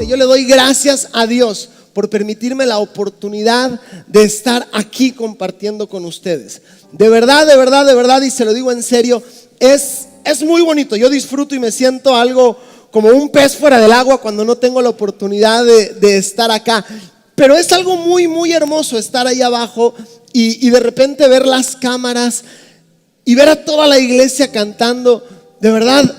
yo le doy gracias a Dios por permitirme la oportunidad de estar aquí compartiendo con ustedes. De verdad, y se lo digo en serio, es muy bonito. Yo disfruto y me siento algo como un pez fuera del agua cuando no tengo la oportunidad de estar acá. Pero es algo muy hermoso estar ahí abajo y de repente ver las cámaras y ver a toda la iglesia cantando. De verdad,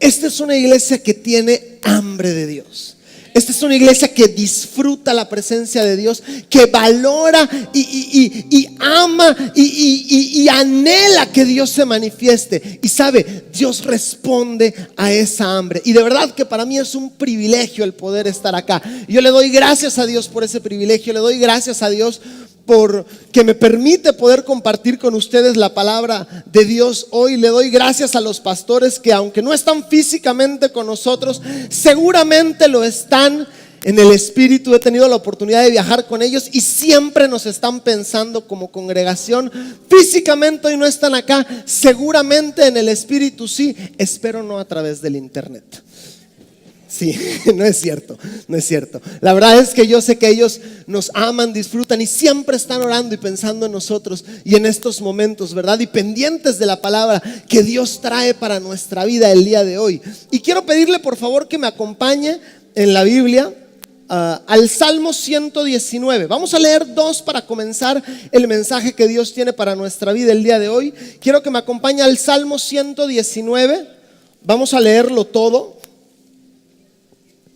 esta es una iglesia que tiene hambre de Dios. Esta es una iglesia que disfruta la presencia de Dios, que valora y ama y anhela que Dios se manifieste. Y sabe, Dios responde a esa hambre. Y de verdad que para mí es un privilegio el poder estar acá. Yo le doy gracias a Dios por ese privilegio. Le doy gracias a Dios por que me permite poder compartir con ustedes la palabra de Dios hoy. Le doy gracias a los pastores que, aunque no están físicamente con nosotros, seguramente lo están en el espíritu. He tenido la oportunidad de viajar con ellos y siempre nos están pensando como congregación. Físicamente hoy no están acá, seguramente en el espíritu sí, espero no a través del internet. Sí, no es cierto. La verdad es que yo sé que ellos nos aman, disfrutan y siempre están orando y pensando en nosotros y en estos momentos, ¿verdad? Y pendientes de la palabra que Dios trae para nuestra vida el día de hoy. Y quiero pedirle por favor que me acompañe en la Biblia al Salmo 119. Vamos a leer 2 para comenzar el mensaje que Dios tiene para nuestra vida el día de hoy. Quiero que me acompañe al Salmo 119. Vamos a leerlo todo.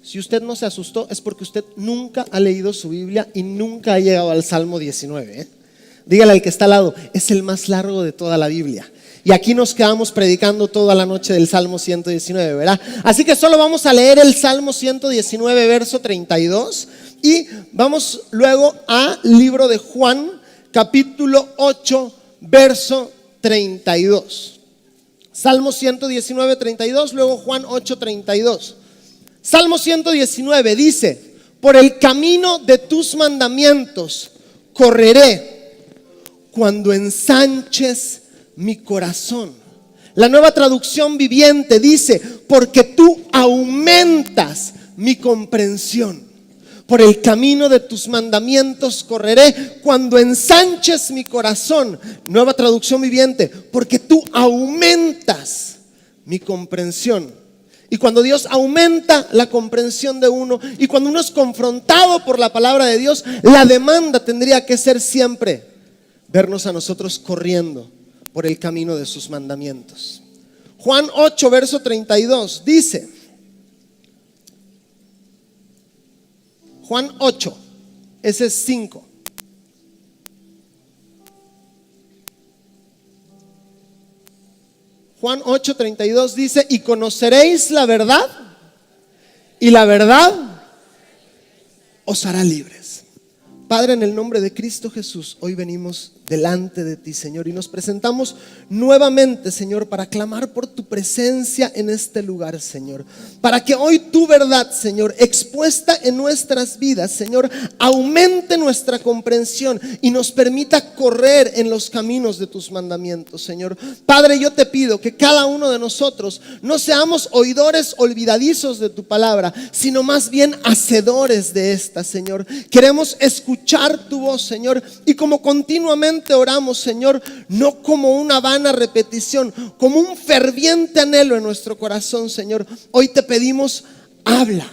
Si usted no se asustó, es porque usted nunca ha leído su Biblia y nunca ha llegado al Salmo 19. Dígale al que está al lado, es el más largo de toda la Biblia. Y aquí nos quedamos predicando toda la noche del Salmo 119, ¿verdad? Así que solo vamos a leer el Salmo 119, verso 32. Y vamos luego al libro de Juan, capítulo 8, verso 32. Salmo 119, 32, luego Juan 8, 32. Salmo 119 dice: por el camino de tus mandamientos correré cuando ensanches mi corazón. La Nueva Traducción Viviente dice: porque tú aumentas mi comprensión. Por el camino de tus mandamientos correré cuando ensanches mi corazón. Nueva Traducción Viviente: porque tú aumentas mi comprensión. Y cuando Dios aumenta la comprensión de uno y cuando uno es confrontado por la palabra de Dios, la demanda tendría que ser siempre vernos a nosotros corriendo por el camino de sus mandamientos. Juan 8, verso 32 dice, Juan 8, ese es 5. Juan 8, 32 dice: y conoceréis la verdad, y la verdad os hará libres. Padre, en el nombre de Cristo Jesús, hoy venimos delante de ti, Señor, y nos presentamos nuevamente, Señor, para clamar por tu presencia en este lugar, Señor, para que hoy tu verdad, Señor, expuesta en nuestras vidas, Señor, aumente nuestra comprensión y nos permita correr en los caminos de tus mandamientos, Señor. Padre, yo te pido que cada uno de nosotros no seamos oidores olvidadizos de tu palabra, sino más bien hacedores de esta, Señor. Queremos escuchar tu voz, Señor, y como continuamente oramos, Señor, no como una vana repetición, como un ferviente anhelo en nuestro corazón, Señor. Hoy te pedimos, habla.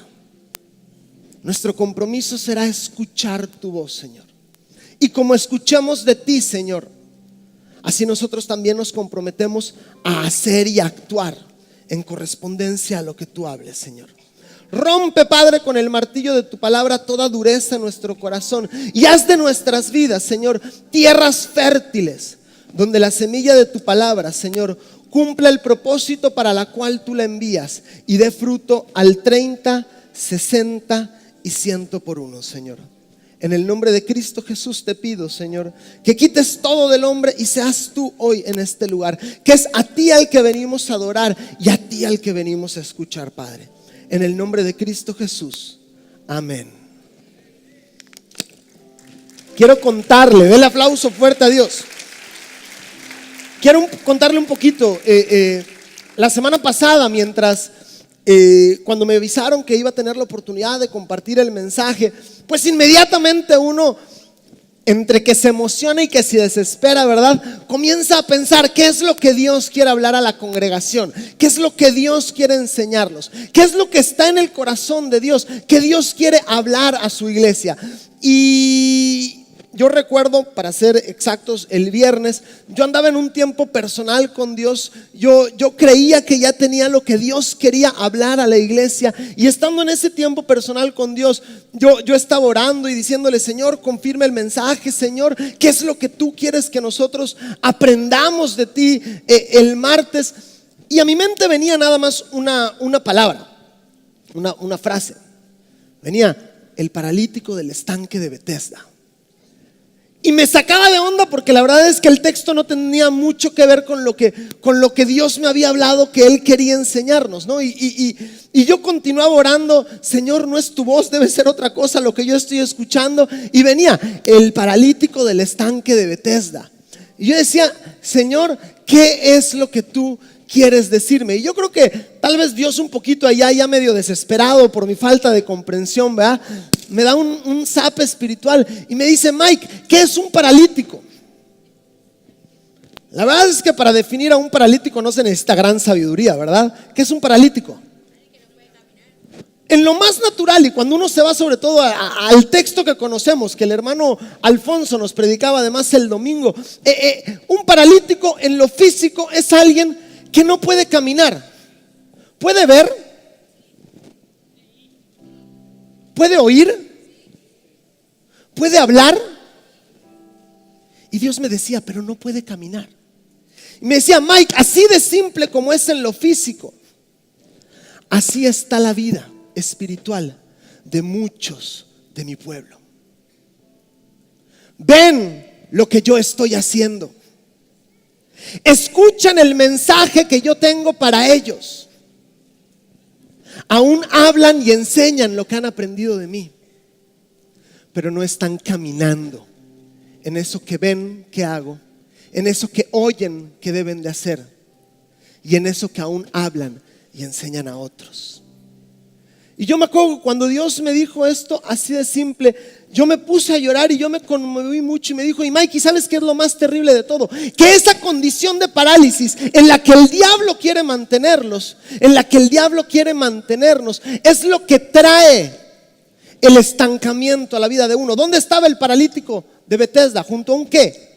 Nuestro compromiso será escuchar tu voz, Señor. Y como escuchamos de ti, Señor, así nosotros también nos comprometemos a hacer y a actuar en correspondencia a lo que tú hables, Señor. Rompe, Padre, con el martillo de tu palabra toda dureza en nuestro corazón y haz de nuestras vidas, Señor, tierras fértiles donde la semilla de tu palabra, Señor, cumpla el propósito para la cual tú la envías y dé fruto al 30, 60 y 100 por uno, Señor. En el nombre de Cristo Jesús te pido, Señor, que quites todo del hombre y seas tú hoy en este lugar, que es a ti al que venimos a adorar y a ti al que venimos a escuchar, Padre. En el nombre de Cristo Jesús, amén. Quiero contarle, denle aplauso fuerte a Dios. Quiero contarle un poquito. La semana pasada, mientras cuando me avisaron que iba a tener la oportunidad de compartir el mensaje, pues inmediatamente uno, entre que se emociona y que se desespera, ¿verdad? Comienza a pensar qué es lo que Dios quiere hablar a la congregación, qué es lo que Dios quiere enseñarnos, qué es lo que está en el corazón de Dios, que Dios quiere hablar a su iglesia. Y yo recuerdo, para ser exactos, el viernes yo andaba en un tiempo personal con Dios. Yo creía que ya tenía lo que Dios quería hablar a la iglesia, y estando en ese tiempo personal con Dios, yo estaba orando y diciéndole: Señor, confirma el mensaje. Señor, ¿qué es lo que tú quieres que nosotros aprendamos de ti el martes? Y a mi mente venía nada más una palabra, una frase. Venía: el paralítico del estanque de Betesda. Y me sacaba de onda, porque la verdad es que el texto no tenía mucho que ver con lo que Dios me había hablado, que Él quería enseñarnos, ¿no? Y yo continuaba orando: Señor, no es tu voz, debe ser otra cosa lo que yo estoy escuchando. Y venía: el paralítico del estanque de Betesda. Y yo decía: Señor, ¿qué es lo que tú quieres decirme? Y yo creo que tal vez Dios, un poquito allá, ya medio desesperado por mi falta de comprensión, ¿verdad?, me da un zap espiritual y me dice: Mike, ¿qué es un paralítico? La verdad es que para definir a un paralítico no se necesita gran sabiduría, ¿verdad? ¿Qué es un paralítico? En lo más natural, y cuando uno se va sobre todo al texto que conocemos, que el hermano Alfonso nos predicaba además el domingo, un paralítico en lo físico es alguien que no puede caminar. Puede ver, puede oír, puede hablar. Y Dios me decía: pero no puede caminar. Y me decía: Mike, así de simple como es en lo físico, así está la vida espiritual de muchos de mi pueblo. Ven lo que yo estoy haciendo, escuchan el mensaje que yo tengo para ellos, aún hablan y enseñan lo que han aprendido de mí, pero no están caminando en eso que ven que hago, en eso que oyen que deben de hacer, y en eso que aún hablan y enseñan a otros. Y yo me acuerdo cuando Dios me dijo esto así de simple, yo me puse a llorar y yo me conmoví mucho. Y me dijo: y Mikey, ¿sabes qué es lo más terrible de todo? Que esa condición de parálisis en la que el diablo quiere mantenerlos, en la que el diablo quiere mantenernos, es lo que trae el estancamiento a la vida de uno. ¿Dónde estaba el paralítico de Betesda? ¿Junto a un qué?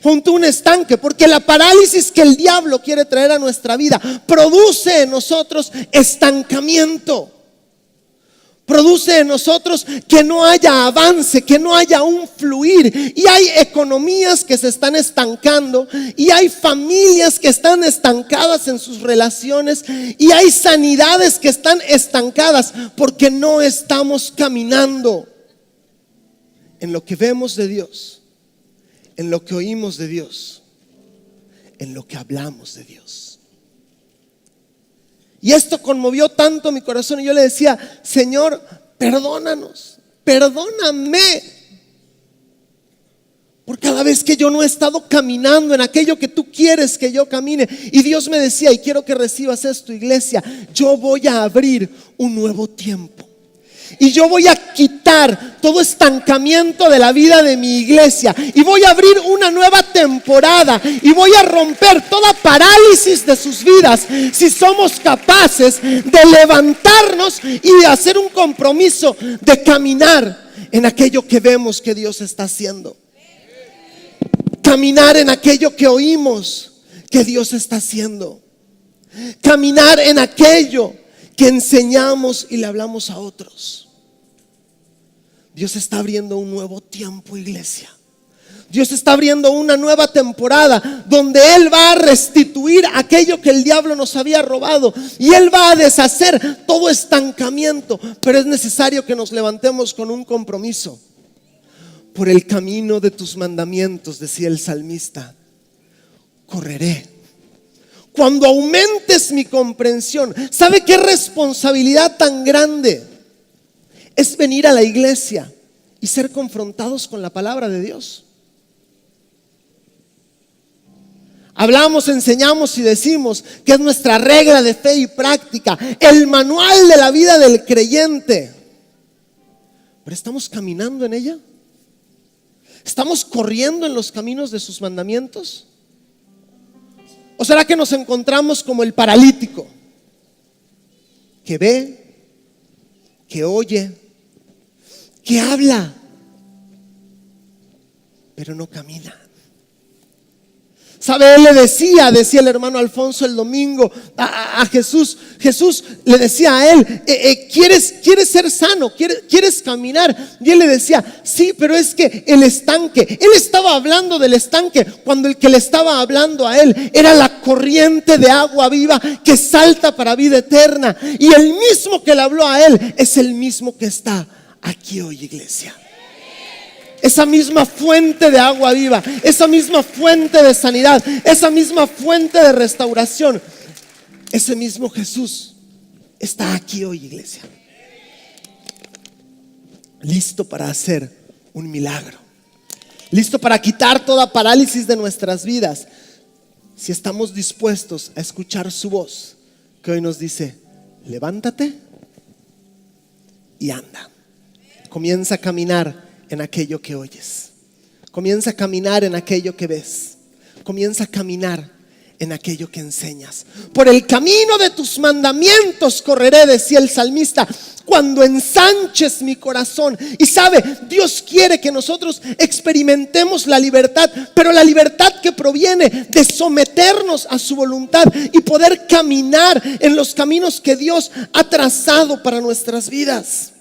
Junto a un estanque. Porque la parálisis que el diablo quiere traer a nuestra vida produce en nosotros estancamiento. Produce en nosotros que no haya avance, que no haya un fluir. Y hay economías que se están estancando, y hay familias que están estancadas en sus relaciones, y hay sanidades que están estancadas porque no estamos caminando en lo que vemos de Dios, en lo que oímos de Dios, en lo que hablamos de Dios. Y esto conmovió tanto mi corazón, y yo le decía: Señor, perdónanos, perdóname por cada vez que yo no he estado caminando en aquello que tú quieres que yo camine. Y Dios me decía, y quiero que recibas esto, iglesia: yo voy a abrir un nuevo tiempo. Y yo voy a quitar todo estancamiento de la vida de mi iglesia, y voy a abrir una nueva temporada, y voy a romper toda parálisis de sus vidas, si somos capaces de levantarnos y de hacer un compromiso de caminar en aquello que vemos que Dios está haciendo, caminar en aquello que oímos que Dios está haciendo, caminar en aquello que enseñamos y le hablamos a otros. Dios está abriendo un nuevo tiempo, iglesia. Dios está abriendo una nueva temporada donde Él va a restituir aquello que el diablo nos había robado, y Él va a deshacer todo estancamiento. Pero es necesario que nos levantemos con un compromiso. Por el camino de tus mandamientos, decía el salmista, correré. Cuando aumentes mi comprensión. ¿Sabe qué responsabilidad tan grande es venir a la iglesia y ser confrontados con la palabra de Dios? A hablamos, enseñamos y decimos que es nuestra regla de fe y práctica, el manual de la vida del creyente. Pero ¿estamos caminando en ella? ¿Estamos corriendo en los caminos de sus mandamientos? ¿O será que nos encontramos como el paralítico que ve, que oye, que habla, pero no camina? ¿Sabe? Él le decía el hermano Alfonso el domingo a Jesús. Jesús le decía a él, ¿quieres ser sano? ¿Quieres caminar? Y él le decía, sí, pero es que el estanque. Él estaba hablando del estanque cuando el que le estaba hablando a él era la corriente de agua viva que salta para vida eterna. Y el mismo que le habló a él es el mismo que está aquí hoy, iglesia. Esa misma fuente de agua viva, esa misma fuente de sanidad, esa misma fuente de restauración, ese mismo Jesús está aquí hoy, iglesia, listo para hacer un milagro, listo para quitar toda parálisis de nuestras vidas, si estamos dispuestos a escuchar su voz, que hoy nos dice: levántate y anda. Comienza a caminar en aquello que oyes. Comienza a caminar en aquello que ves. Comienza a caminar en aquello que enseñas. Por el camino de tus mandamientos correré, decía el salmista, cuando ensanches mi corazón. Y sabe, Dios quiere que nosotros experimentemos la libertad, pero la libertad que proviene de someternos a su voluntad y poder caminar en los caminos que Dios ha trazado para nuestras vidas.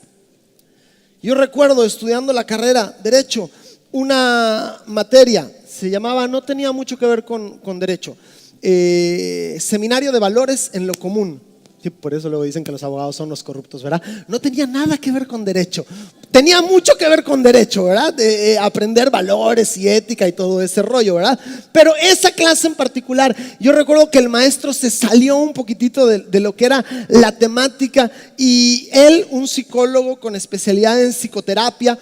Yo recuerdo estudiando la carrera Derecho, una materia, se llamaba, no tenía mucho que ver con Derecho, Seminario de Valores en lo Común. Sí, por eso luego dicen que los abogados son los corruptos, ¿verdad? No tenía nada que ver con derecho. Tenía mucho que ver con derecho, ¿verdad? Aprender valores y ética y todo ese rollo, ¿verdad? Pero esa clase en particular, yo recuerdo que el maestro se salió un poquitito de lo que era la temática, y él, un psicólogo con especialidad en psicoterapia,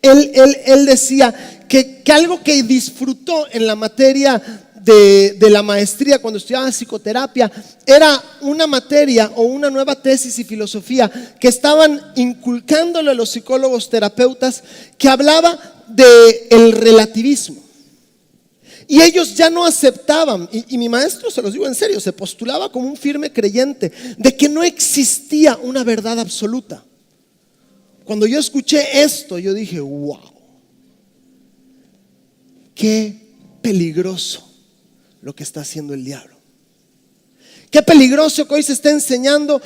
él decía que algo que disfrutó en la materia de la maestría cuando estudiaba psicoterapia era una materia o una nueva tesis y filosofía que estaban inculcándole a los psicólogos terapeutas, que hablaba del relativismo. Y ellos ya no aceptaban, y mi maestro, se los digo en serio, se postulaba como un firme creyente de que no existía una verdad absoluta. Cuando yo escuché esto, yo dije: wow, qué peligroso lo que está haciendo el diablo. Qué peligroso que hoy se esté enseñando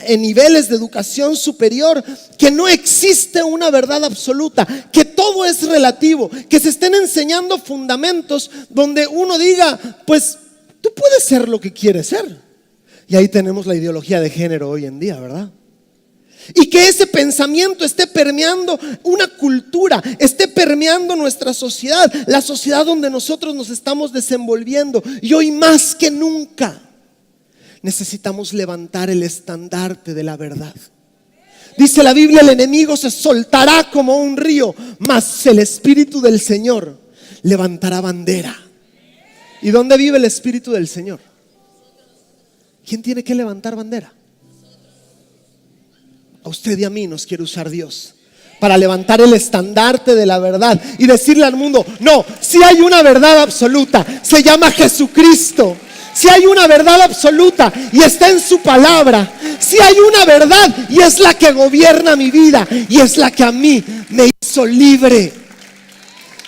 en niveles de educación superior que no existe una verdad absoluta, que todo es relativo, que se estén enseñando fundamentos donde uno diga: pues tú puedes ser lo que quieres ser. Y ahí tenemos la ideología de género hoy en día, ¿verdad? Y que ese pensamiento esté permeando una cultura, esté permeando nuestra sociedad, la sociedad donde nosotros nos estamos desenvolviendo. Y hoy más que nunca necesitamos levantar el estandarte de la verdad. Dice la Biblia: el enemigo se soltará como un río, mas el Espíritu del Señor levantará bandera. ¿Y dónde vive el Espíritu del Señor? ¿Quién tiene que levantar bandera? A usted y a mí nos quiere usar Dios para levantar el estandarte de la verdad y decirle al mundo: no, si hay una verdad absoluta, se llama Jesucristo. Si hay una verdad absoluta y está en su palabra, si hay una verdad y es la que gobierna mi vida y es la que a mí me hizo libre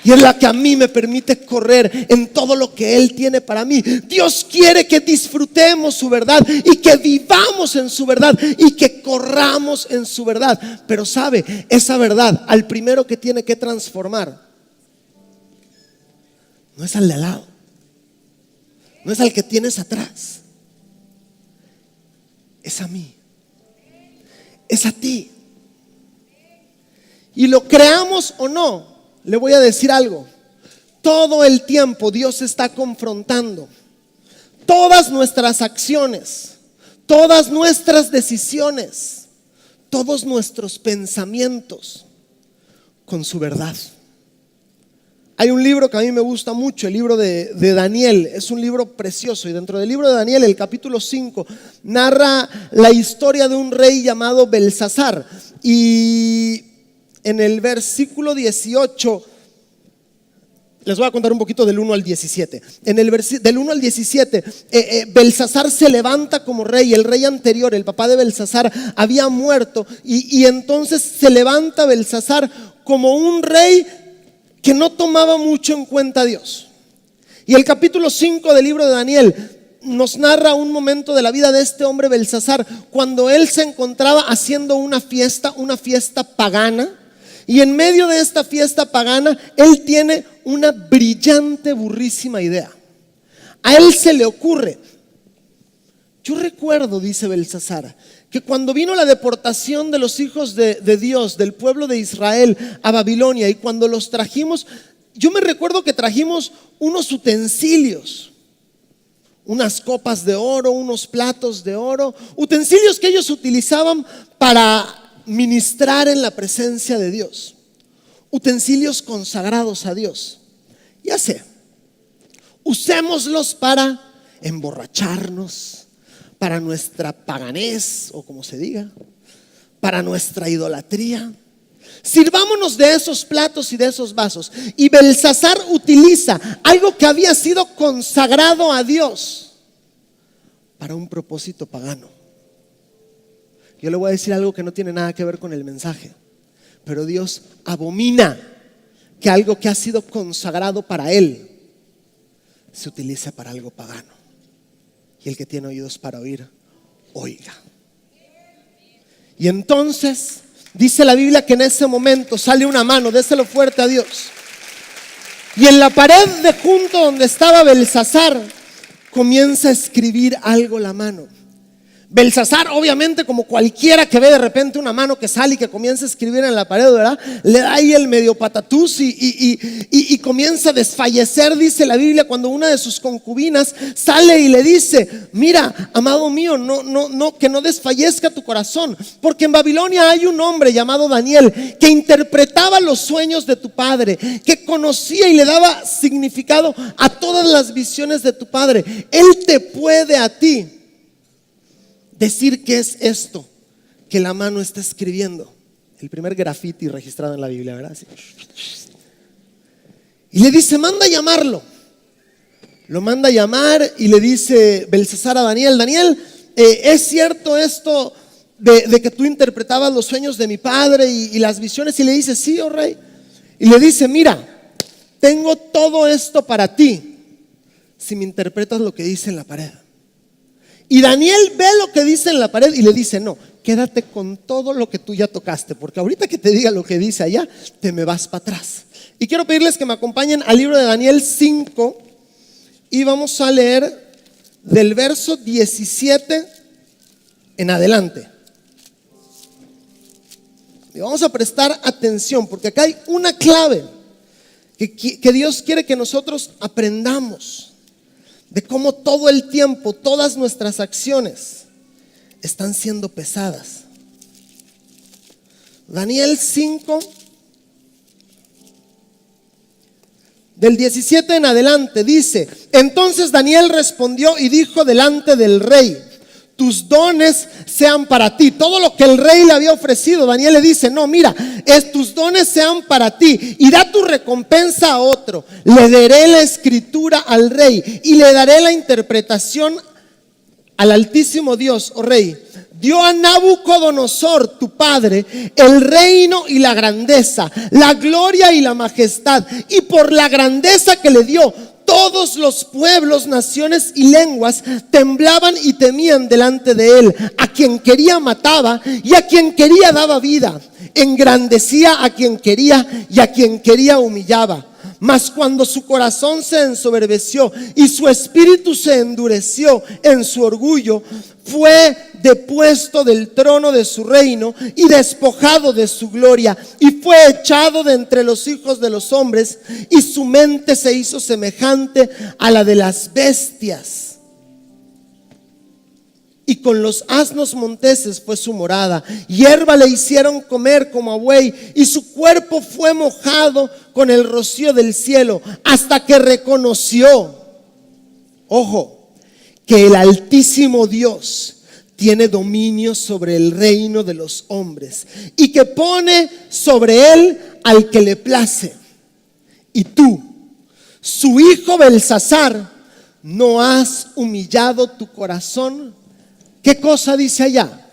y es la que a mí me permite correr en todo lo que Él tiene para mí. Dios quiere que disfrutemos su verdad y que vivamos en su verdad y que corramos en su verdad. Pero sabe, esa verdad, al primero que tiene que transformar no es al de al lado, no es al que tienes atrás, es a mí, es a ti. Y lo creamos o no, le voy a decir algo: todo el tiempo Dios está confrontando todas nuestras acciones, todas nuestras decisiones, todos nuestros pensamientos con su verdad. Hay un libro que a mí me gusta mucho, el libro de Daniel. Es un libro precioso, y dentro del libro de Daniel, el capítulo 5 narra la historia de un rey llamado Belsasar. Y en el versículo 18, les voy a contar un poquito del 1 al 17. Del 1 al 17, Belsasar se levanta como rey. El rey anterior, el papá de Belsasar, había muerto, y entonces se levanta Belsasar como un rey que no tomaba mucho en cuenta a Dios. Y el capítulo 5 del libro de Daniel nos narra un momento de la vida de este hombre Belsasar, cuando él se encontraba haciendo una fiesta pagana. Y en medio de esta fiesta pagana, él tiene una brillante, burrísima idea. A él se le ocurre: yo recuerdo, dice Belsasar, que cuando vino la deportación de los hijos de Dios, del pueblo de Israel, a Babilonia, y cuando los trajimos, yo me recuerdo que trajimos unos utensilios, unas copas de oro, unos platos de oro, utensilios que ellos utilizaban para ministrar en la presencia de Dios, utensilios consagrados a Dios. Ya sé, usémoslos para emborracharnos, para nuestra paganez, o como se diga, para nuestra idolatría. Sirvámonos de esos platos y de esos vasos. Y Belsasar utiliza algo que había sido consagrado a Dios para un propósito pagano. Yo le voy a decir algo que no tiene nada que ver con el mensaje, pero Dios abomina que algo que ha sido consagrado para Él se utilice para algo pagano. Y el que tiene oídos para oír, oiga. Y entonces dice la Biblia que en ese momento sale una mano, déselo fuerte a Dios. Y en la pared de junto donde estaba Belsasar comienza a escribir algo la mano. Belsasar, obviamente, como cualquiera que ve de repente una mano que sale y que comienza a escribir en la pared, ¿verdad?, le da ahí el medio patatús y comienza a desfallecer. Dice la Biblia, cuando una de sus concubinas sale y le dice: mira, amado mío, no, que no desfallezca tu corazón, porque en Babilonia hay un hombre llamado Daniel que interpretaba los sueños de tu padre, que conocía y le daba significado a todas las visiones de tu padre. Él te puede a ti decir qué es esto que la mano está escribiendo. El primer graffiti registrado en la Biblia, ¿verdad? Así. Y le dice: manda a llamarlo. Lo manda a llamar y le dice Belsasar a Daniel: Daniel, ¿es cierto esto de que tú interpretabas los sueños de mi padre y las visiones? Y le dice: sí, oh rey. Y le dice: mira, tengo todo esto para ti si me interpretas lo que dice en la pared. Y Daniel ve lo que dice en la pared y le dice: no, quédate con todo lo que tú ya tocaste, porque ahorita que te diga lo que dice allá, te me vas para atrás. Y quiero pedirles que me acompañen al libro de Daniel 5 y vamos a leer del verso 17 en adelante. Y vamos a prestar atención, porque acá hay una clave que Dios quiere que nosotros aprendamos, de cómo todo el tiempo, todas nuestras acciones están siendo pesadas. Daniel 5, del 17 en adelante, dice: entonces Daniel respondió y dijo delante del rey: tus dones sean para ti. Todo lo que el rey le había ofrecido, Daniel le dice: no, mira, tus dones sean para ti, y da tu recompensa a otro. Le daré la escritura al rey y le daré la interpretación al Altísimo Dios, oh rey. Dio a Nabucodonosor, tu padre, el reino y la grandeza, la gloria y la majestad, y por la grandeza que le dio, todos los pueblos, naciones y lenguas temblaban y temían delante de él. A quien quería mataba y a quien quería daba vida. Engrandecía a quien quería y a quien quería humillaba. Mas cuando su corazón se ensoberbeció y su espíritu se endureció en su orgullo, fue depuesto del trono de su reino y despojado de su gloria, y fue echado de entre los hijos de los hombres, y su mente se hizo semejante a la de las bestias. y con los asnos monteses fue su morada. Hierba le hicieron comer como a buey, y su cuerpo fue mojado con el rocío del cielo, hasta que reconoció, ojo, que el Altísimo Dios tiene dominio sobre el reino de los hombres, y que pone sobre él al que le place. Y tú, su hijo Belsasar, ¿no has humillado tu corazón? ¿Qué cosa dice allá?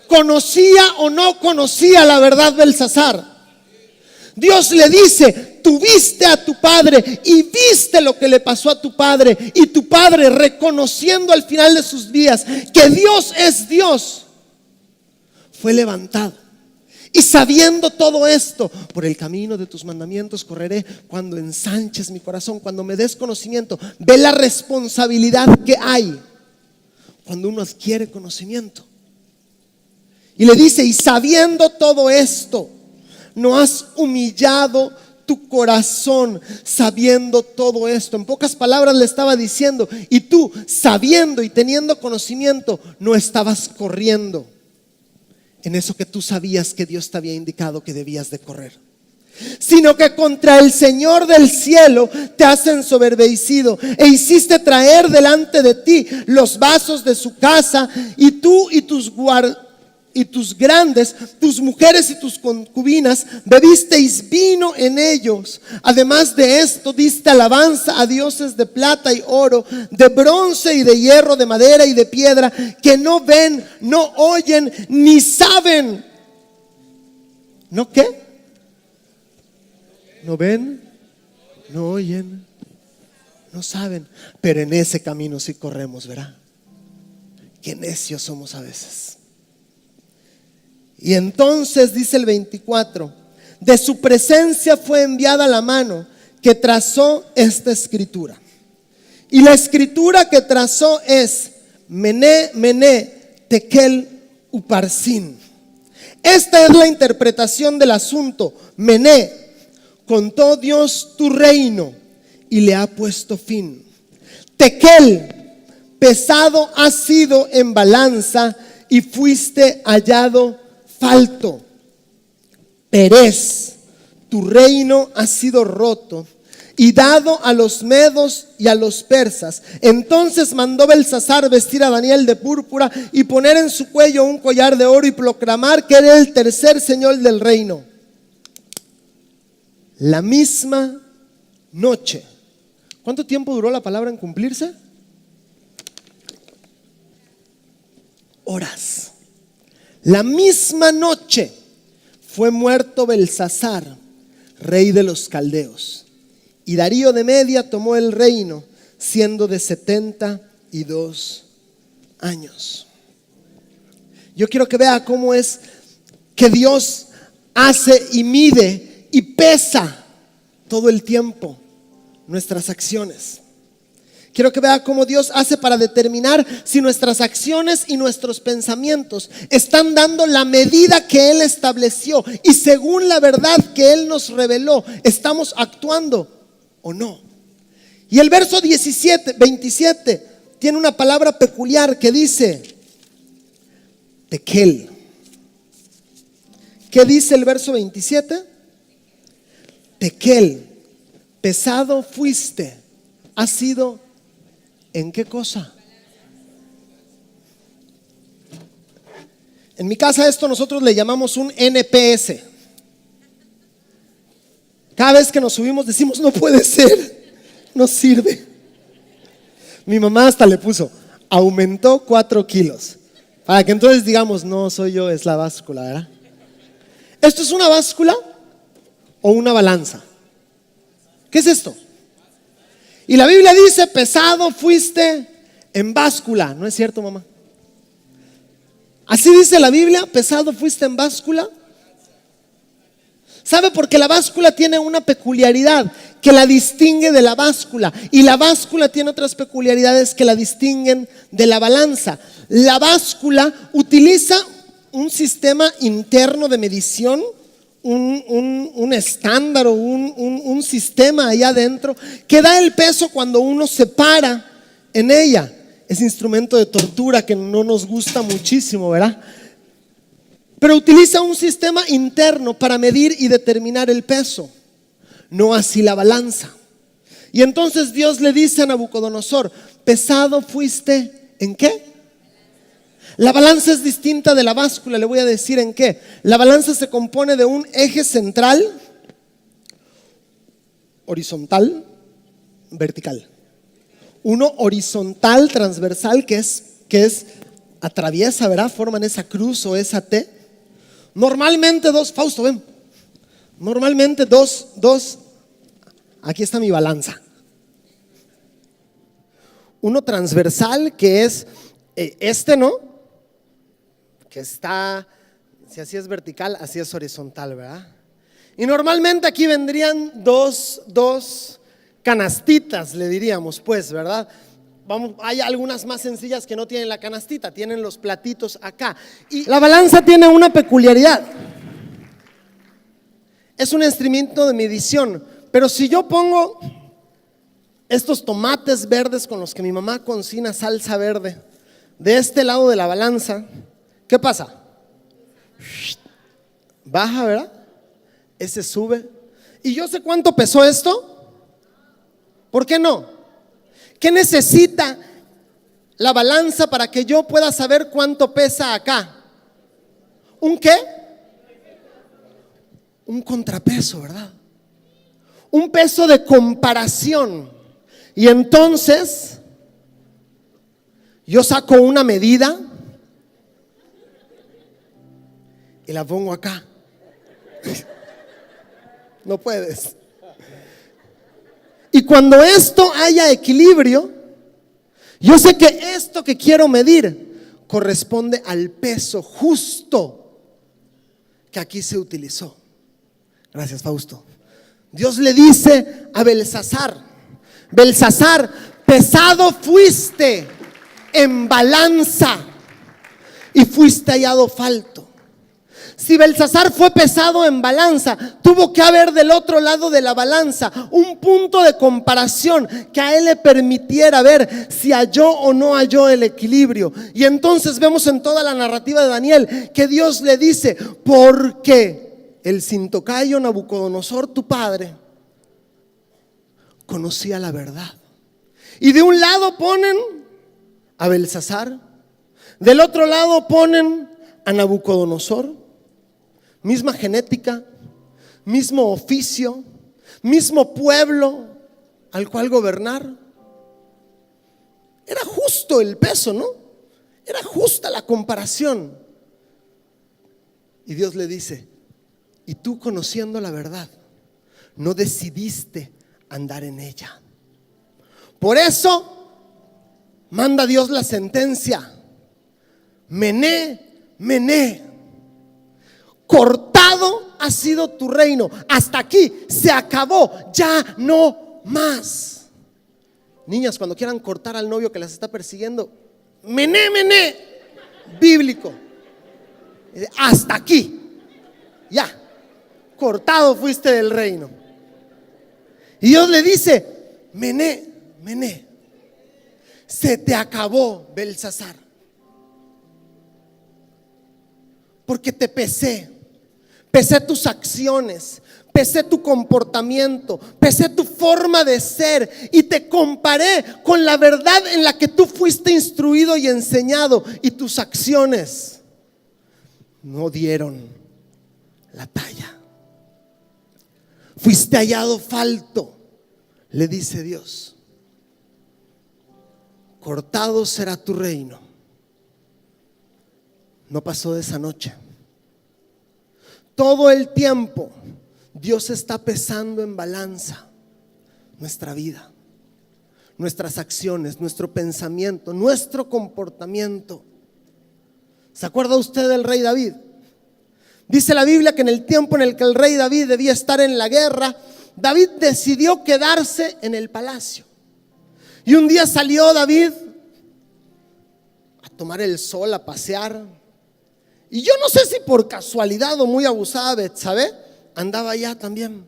¿Conocía o no conocía la verdad Belsasar? Dios le dice: tú viste a tu padre y viste lo que le pasó a tu padre, y tu padre, reconociendo al final de sus días que Dios es Dios, fue levantado. Y sabiendo todo esto, por el camino de tus mandamientos correré cuando ensanches mi corazón, cuando me des conocimiento. Ve la responsabilidad que hay cuando uno adquiere conocimiento. Y le dice: y sabiendo todo esto, no has humillado tu corazón, sabiendo todo esto. En pocas palabras le estaba diciendo: y tú, sabiendo y teniendo conocimiento, no estabas corriendo en eso que tú sabías que Dios te había indicado que debías de correr, sino que contra el Señor del cielo te has ensoberbecido, e hiciste traer delante de ti los vasos de su casa, y tú y tus grandes, tus mujeres y tus concubinas, bebisteis vino en ellos. Además de esto, diste alabanza a dioses de plata y oro, de bronce y de hierro, de madera y de piedra, que no ven, no oyen, ni saben. ¿No qué? No ven, no oyen, no saben. Pero en ese camino sí corremos, ¿verdad? Qué necios somos a veces. Y entonces dice el 24: de su presencia fue enviada la mano que trazó esta escritura. Y la escritura que trazó es: Mené, Mené, Tekel, Uparsin. Esta es la interpretación del asunto. Mené, contó Dios tu reino y le ha puesto fin. Tekel, pesado has sido en balanza y fuiste hallado falto. Perez, tu reino ha sido roto y dado a los medos y a los persas. Entonces mandó Belsasar vestir a Daniel de púrpura y poner en su cuello un collar de oro, y proclamar que era el tercer señor del reino. La misma noche. ¿Cuánto tiempo duró la palabra en cumplirse? Horas. La misma noche fue muerto Belsasar, rey de los caldeos, y Darío de Media tomó el reino, siendo de 72 años. Yo quiero que vea cómo es que Dios hace y mide y pesa todo el tiempo nuestras acciones. Quiero que vea cómo Dios hace para determinar si nuestras acciones y nuestros pensamientos están dando la medida que Él estableció, y según la verdad que Él nos reveló, estamos actuando o no. Y el verso 27 tiene una palabra peculiar que dice Tekel. ¿Qué dice el verso 27? Tekel, pesado fuiste, has sido ¿en qué cosa? En mi casa esto nosotros le llamamos un NPS. Cada vez que nos subimos decimos: no puede ser, no sirve. Mi mamá hasta le puso: aumentó 4 kilos, para que entonces digamos: no soy yo, es la báscula, ¿verdad? ¿Esto es una báscula o una balanza? ¿Qué es esto? Y la Biblia dice: pesado fuiste en báscula. ¿No es cierto, mamá? Así dice la Biblia: pesado fuiste en báscula. ¿Sabe? Porque la báscula tiene una peculiaridad que la distingue de la báscula, y la báscula tiene otras peculiaridades que la distinguen de la balanza. La báscula utiliza un sistema interno de medición, un estándar o un sistema allá adentro que da el peso cuando uno se para en ella. ese instrumento de tortura que no nos gusta muchísimo, ¿verdad? Pero utiliza un sistema interno para medir y determinar el peso, no así la balanza. Y entonces Dios le dice a Nabucodonosor: pesado fuiste ¿en qué? La balanza es distinta de la báscula, le voy a decir en qué. La balanza se compone de un eje central, horizontal, vertical. Uno horizontal, transversal, que es atraviesa, ¿verdad? Forman esa cruz o esa T. Normalmente dos, Fausto, ven. Normalmente dos, aquí está mi balanza. Uno transversal, que es ¿no? Que está, si así es vertical, así es horizontal, ¿verdad? Y normalmente aquí vendrían dos canastitas, le diríamos, pues, ¿verdad? Hay algunas más sencillas que no tienen la canastita, tienen los platitos acá. Y la balanza tiene una peculiaridad. Es un instrumento de medición, pero si yo pongo estos tomates verdes con los que mi mamá cocina salsa verde de este lado de la balanza, ¿qué pasa? Baja, ¿verdad? Ese sube. ¿Y yo sé cuánto pesó esto? ¿Por qué no? ¿Qué necesita la balanza para que yo pueda saber cuánto pesa acá? ¿Un qué? Un contrapeso, ¿verdad? Un peso de comparación. Y entonces yo saco una medida y la pongo acá. No puedes. Y cuando esto haya equilibrio, yo sé que esto que quiero medir corresponde al peso justo que aquí se utilizó. Gracias, Fausto. Dios le dice a Belsasar: Belsasar, pesado fuiste en balanza y fuiste hallado falto. Si Belsasar fue pesado en balanza, tuvo que haber del otro lado de la balanza un punto de comparación que a él le permitiera ver si halló o no halló el equilibrio. Y entonces vemos en toda la narrativa de Daniel que Dios le dice: porque el sintocayo Nabucodonosor, tu padre, conocía la verdad. Y de un lado ponen a Belsasar, del otro lado ponen a Nabucodonosor. Misma genética, mismo oficio, mismo pueblo al cual gobernar. Era justo el peso, ¿no? Era justa la comparación. Y Dios le dice: y tú, conociendo la verdad, no decidiste andar en ella. Por eso manda Dios la sentencia: Mené, Mené, cortado ha sido tu reino. Hasta aquí, se acabó, ya no más. Niñas, cuando quieran cortar al novio que las está persiguiendo, Mené, Mené, bíblico. Hasta aquí, ya, cortado fuiste del reino. Y Dios le dice: Mené, Mené, se te acabó, Belsasar, porque te pesé tus acciones, pesé tu comportamiento, pesé tu forma de ser y te comparé con la verdad en la que tú fuiste instruido y enseñado, y tus acciones no dieron la talla. Fuiste hallado falto, le dice Dios. Cortado será tu reino. No pasó de esa noche. Todo el tiempo Dios está pesando en balanza nuestra vida, nuestras acciones, nuestro pensamiento, nuestro comportamiento. ¿Se acuerda usted del rey David? Dice la Biblia que en el tiempo en el que el rey David debía estar en la guerra, David decidió quedarse en el palacio. Y un día salió David a tomar el sol, a pasear. Y yo no sé si por casualidad o muy abusada Betsabé andaba allá también,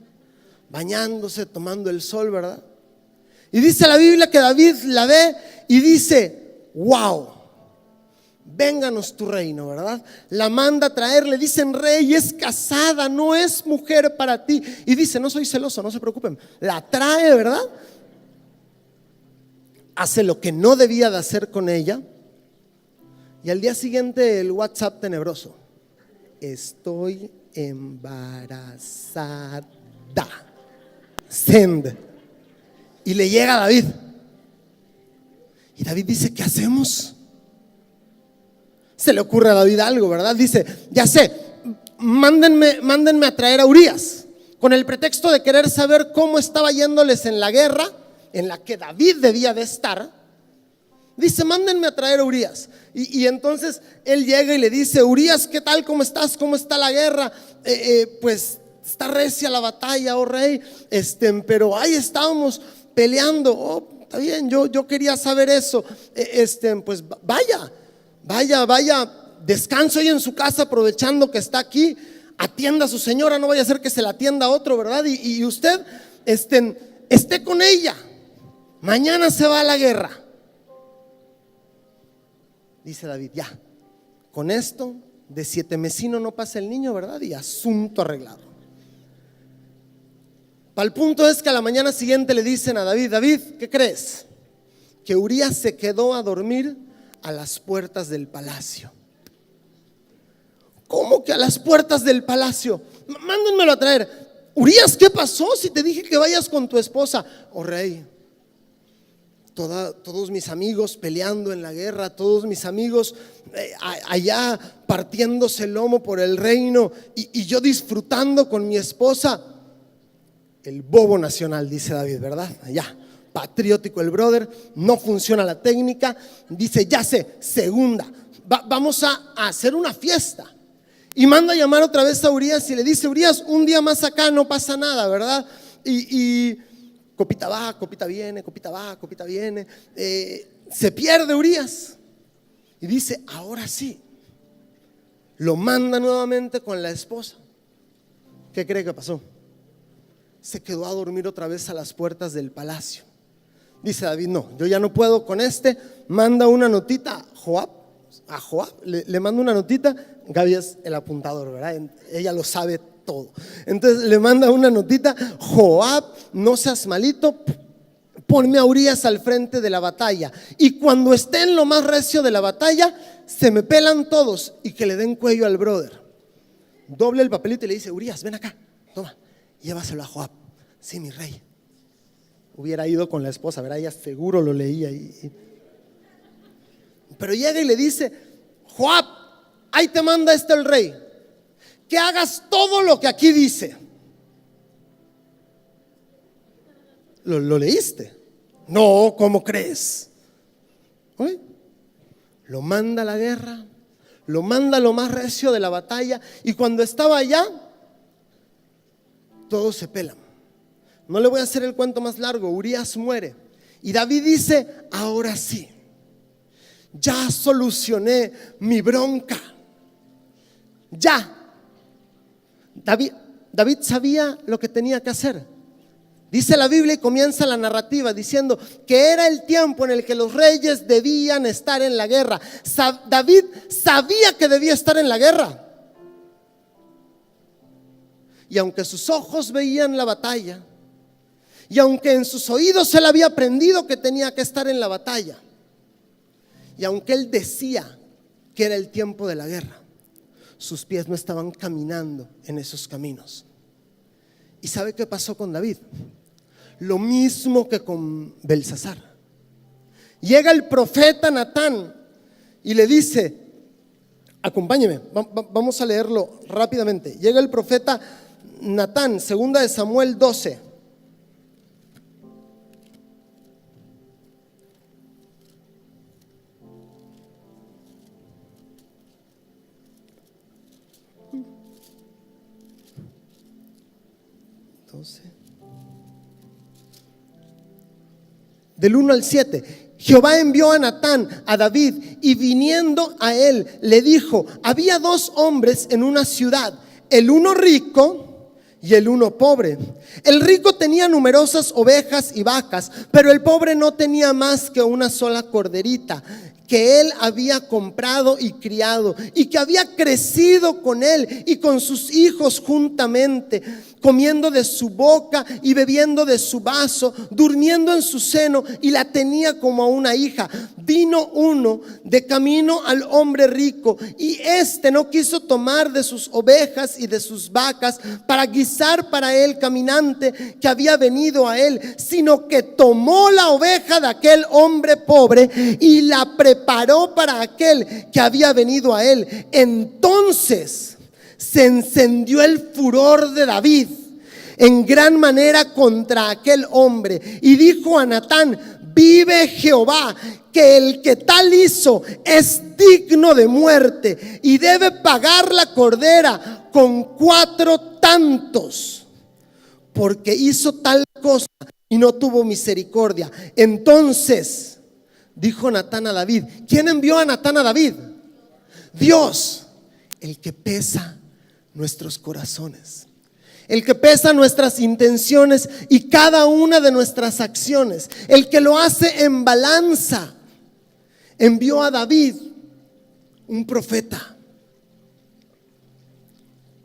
bañándose, tomando el sol, ¿verdad? Y dice la Biblia que David la ve y dice: wow, vénganos tu reino, ¿verdad? La manda a traer, le dicen: rey, es casada, no es mujer para ti. Y dice: no soy celoso, no se preocupen. La trae, ¿verdad? Hace lo que no debía de hacer con ella. Y al día siguiente el WhatsApp tenebroso: estoy embarazada. Send. Y le llega a David. Y David dice: ¿qué hacemos? Se le ocurre a David algo, ¿verdad? Dice: ya sé, mándenme a traer a Urías, con el pretexto de querer saber cómo estaba yéndoles en la guerra en la que David debía de estar. Dice: mándenme a traer a Urías. Y entonces él llega y le dice: Urías, ¿qué tal? ¿Cómo estás? ¿Cómo está la guerra? Pues está recia la batalla, oh rey, pero ahí estábamos peleando. Oh, está bien, yo quería saber eso. Pues vaya, descanso ahí en su casa, aprovechando que está aquí, atienda a su señora, no vaya a ser que se la atienda a otro, ¿verdad? Y usted esté con ella, mañana se va a la guerra. Dice David: ya, con esto de 7 mesino no pasa el niño, ¿verdad? Y asunto arreglado. Para el punto es que a la mañana siguiente le dicen a David: David, ¿qué crees? Que Urías se quedó a dormir a las puertas del palacio. ¿Cómo que a las puertas del palacio? Mándenmelo a traer. Urías, ¿qué pasó? Si te dije que vayas con tu esposa. Oh rey, todos mis amigos peleando en la guerra, todos mis amigos allá partiéndose el lomo por el reino, y yo disfrutando con mi esposa. El bobo nacional, dice David, ¿verdad? Ya, patriótico el brother, no funciona la técnica. Dice: ya sé, segunda, vamos a hacer una fiesta. Y manda a llamar otra vez a Urías y le dice: Urías, un día más acá no pasa nada, ¿verdad? Y copita va, copita viene, copita va, copita viene. Se pierde Urías. Y dice: ahora sí. Lo manda nuevamente con la esposa. ¿Qué cree que pasó? Se quedó a dormir otra vez a las puertas del palacio. Dice David: no, yo ya no puedo con manda una notita a Joab, le manda una notita. Gaby es el apuntador, ¿verdad? Ella lo sabe todo. Entonces le manda una notita: Joab, no seas malito, ponme a Urías al frente de la batalla, y cuando esté en lo más recio de la batalla, se me pelan todos, y que le den cuello al brother. Doble el papelito y le dice: Urías, ven acá, toma, llévaselo a Joab. Sí, mi rey. Hubiera ido con la esposa, ¿verdad? Ella seguro lo leía. Pero llega y le dice: Joab, ahí te manda el rey, que hagas todo lo que aquí dice. ¿Lo leíste? No, ¿cómo crees? ¿Oye? Lo manda a la guerra, lo manda a lo más recio de la batalla, y cuando estaba allá, todos se pelan. No le voy a hacer el cuento más largo. Urías muere y David dice: ahora sí, ya solucioné mi bronca. Ya. David sabía lo que tenía que hacer. Dice la Biblia, y comienza la narrativa diciendo que era el tiempo en el que los reyes debían estar en la guerra. David sabía que debía estar en la guerra. Y aunque sus ojos veían la batalla, y aunque en sus oídos se le había aprendido que tenía que estar en la batalla, y aunque él decía que era el tiempo de la guerra, sus pies no estaban caminando en esos caminos. ¿Y sabe qué pasó con David? Lo mismo que con Belsasar. Llega el profeta Natán y le dice: acompáñeme, vamos a leerlo rápidamente. Llega el profeta Natán, 2 Samuel 12. Del 1 al 7. Jehová envió a Natán a David, y viniendo a él le dijo: había 2 hombres en una ciudad, el uno rico y el uno pobre. El rico tenía numerosas ovejas y vacas, pero el pobre no tenía más que una sola corderita que él había comprado y criado, y que había crecido con él y con sus hijos juntamente, comiendo de su boca y bebiendo de su vaso, durmiendo en su seno, y la tenía como a una hija. Vino uno de camino al hombre rico, y éste no quiso tomar de sus ovejas y de sus vacas para guisar para él caminante que había venido a él, sino que tomó la oveja de aquel hombre pobre y la preparó para aquel que había venido a él. Entonces se encendió el furor de David en gran manera contra aquel hombre, y dijo a Natán: vive Jehová, que el que tal hizo es digno de muerte, y debe pagar la cordera con 4 tantos, porque hizo tal cosa y no tuvo misericordia. Entonces dijo Natán a David. ¿Quién envió a Natán a David? Dios, el que pesa nuestros corazones, el que pesa nuestras intenciones y cada una de nuestras acciones, el que lo hace en balanza, envió a David, un profeta.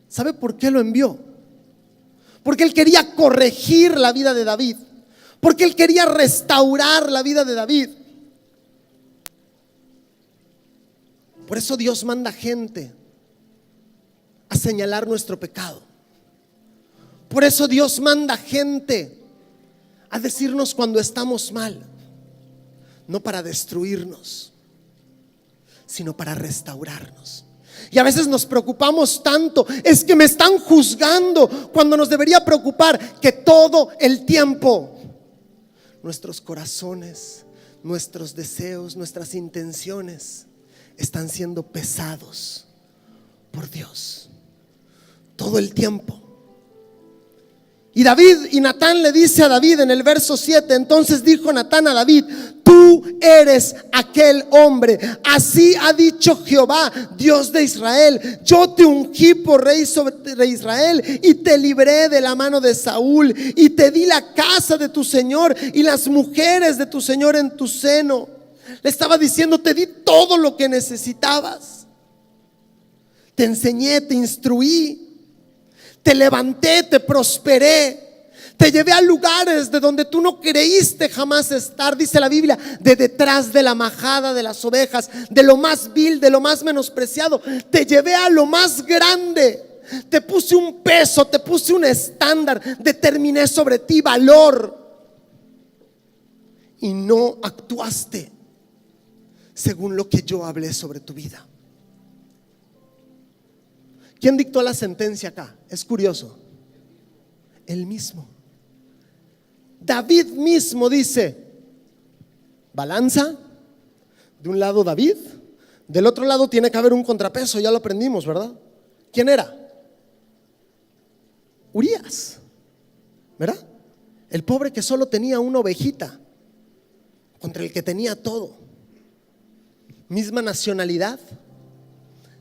¿Sabe por qué lo envió? Porque él quería corregir la vida de David, porque él quería restaurar la vida de David. Por eso Dios manda gente a señalar nuestro pecado. Por eso Dios manda gente a decirnos cuando estamos mal, no para destruirnos, sino para restaurarnos. Y a veces nos preocupamos tanto, es que me están juzgando, cuando nos debería preocupar que todo el tiempo nuestros corazones, nuestros deseos, nuestras intenciones están siendo pesados por Dios todo el tiempo. Y David, y Natán le dice a David en el verso 7, entonces dijo Natán a David: tú eres aquel hombre, así ha dicho Jehová, Dios de Israel, yo te ungí por rey sobre Israel y te libré de la mano de Saúl y te di la casa de tu señor y las mujeres de tu señor en tu seno. Le estaba diciendo: te di todo lo que necesitabas, te enseñé, te instruí, te levanté, te prosperé, te llevé a lugares de donde tú no creíste jamás estar. Dice la Biblia: de detrás de la majada de las ovejas, de lo más vil, de lo más menospreciado, te llevé a lo más grande. Te puse un peso, te puse un estándar, determiné sobre ti valor, y no actuaste según lo que yo hablé sobre tu vida. ¿Quién dictó la sentencia acá? Es curioso, él mismo. David mismo dice: balanza, de un lado David, del otro lado tiene que haber un contrapeso. Ya lo aprendimos, ¿verdad? ¿Quién era? Urías, ¿verdad? El pobre que solo tenía una ovejita contra el que tenía todo. Misma nacionalidad,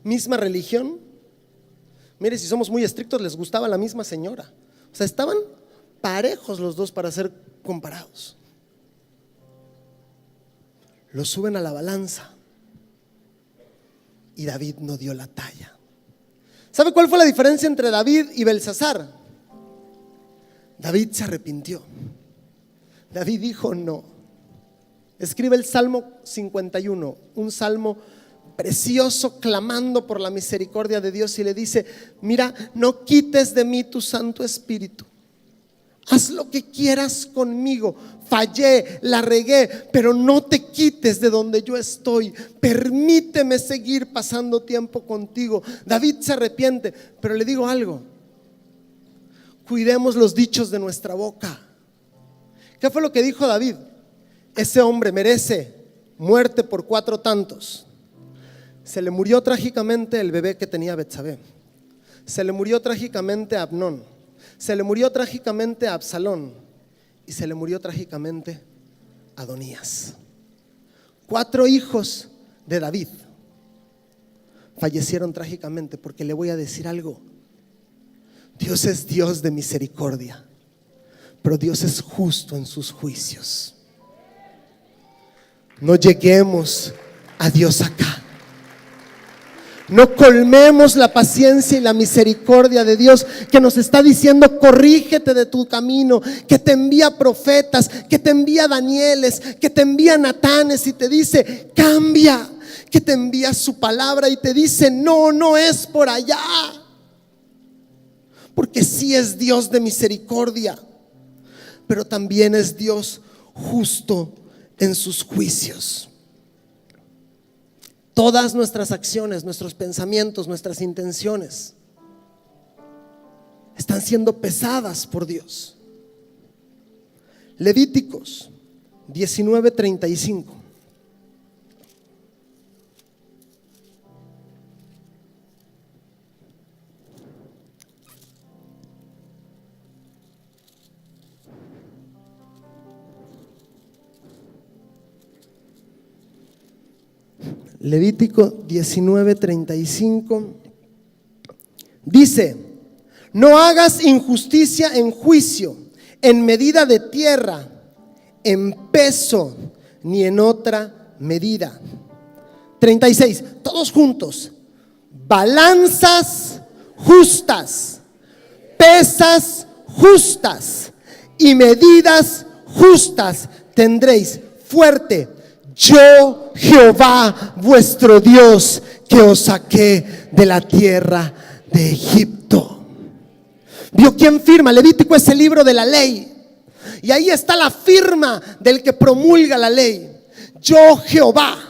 misma religión. Mire, si somos muy estrictos, les gustaba la misma señora. O sea, estaban parejos los dos para ser comparados. Lo suben a la balanza y David no dio la talla. ¿Sabe cuál fue la diferencia entre David y Belsasar? David se arrepintió. David dijo no. Escribe el Salmo 51, un salmo precioso, clamando por la misericordia de Dios, y le dice: mira, no quites de mí tu Santo Espíritu. Haz lo que quieras conmigo. Fallé, la regué, pero no te quites de donde yo estoy. Permíteme seguir pasando tiempo contigo. David se arrepiente, pero le digo algo: cuidemos los dichos de nuestra boca. ¿Qué fue lo que dijo David? Ese hombre merece muerte por 4 tantos. Se le murió trágicamente el bebé que tenía Betsabé. Se le murió trágicamente a Abnón. Se le murió trágicamente a Absalón. Y se le murió trágicamente a Adonías. 4 hijos de David fallecieron trágicamente. Porque le voy a decir algo: Dios es Dios de misericordia, pero Dios es justo en sus juicios. No lleguemos a Dios acá. No colmemos la paciencia y la misericordia de Dios, que nos está diciendo: corrígete de tu camino, que te envía profetas, que te envía Danieles, que te envía Natanes y te dice: cambia, que te envía su palabra y te dice: no, no es por allá. Porque sí es Dios de misericordia, pero también es Dios justo en sus juicios. Todas nuestras acciones, nuestros pensamientos, nuestras intenciones están siendo pesadas por Dios. Levíticos 19:35. Levítico 19:35 dice: no hagas injusticia en juicio, en medida de tierra, en peso, ni en otra medida. 36, todos juntos: balanzas justas, pesas justas y medidas justas tendréis. Fuerte: yo, Jehová vuestro Dios, que os saqué de la tierra de Egipto. ¿Vio quién firma? Levítico es el libro de la ley, y ahí está la firma del que promulga la ley. Yo, Jehová,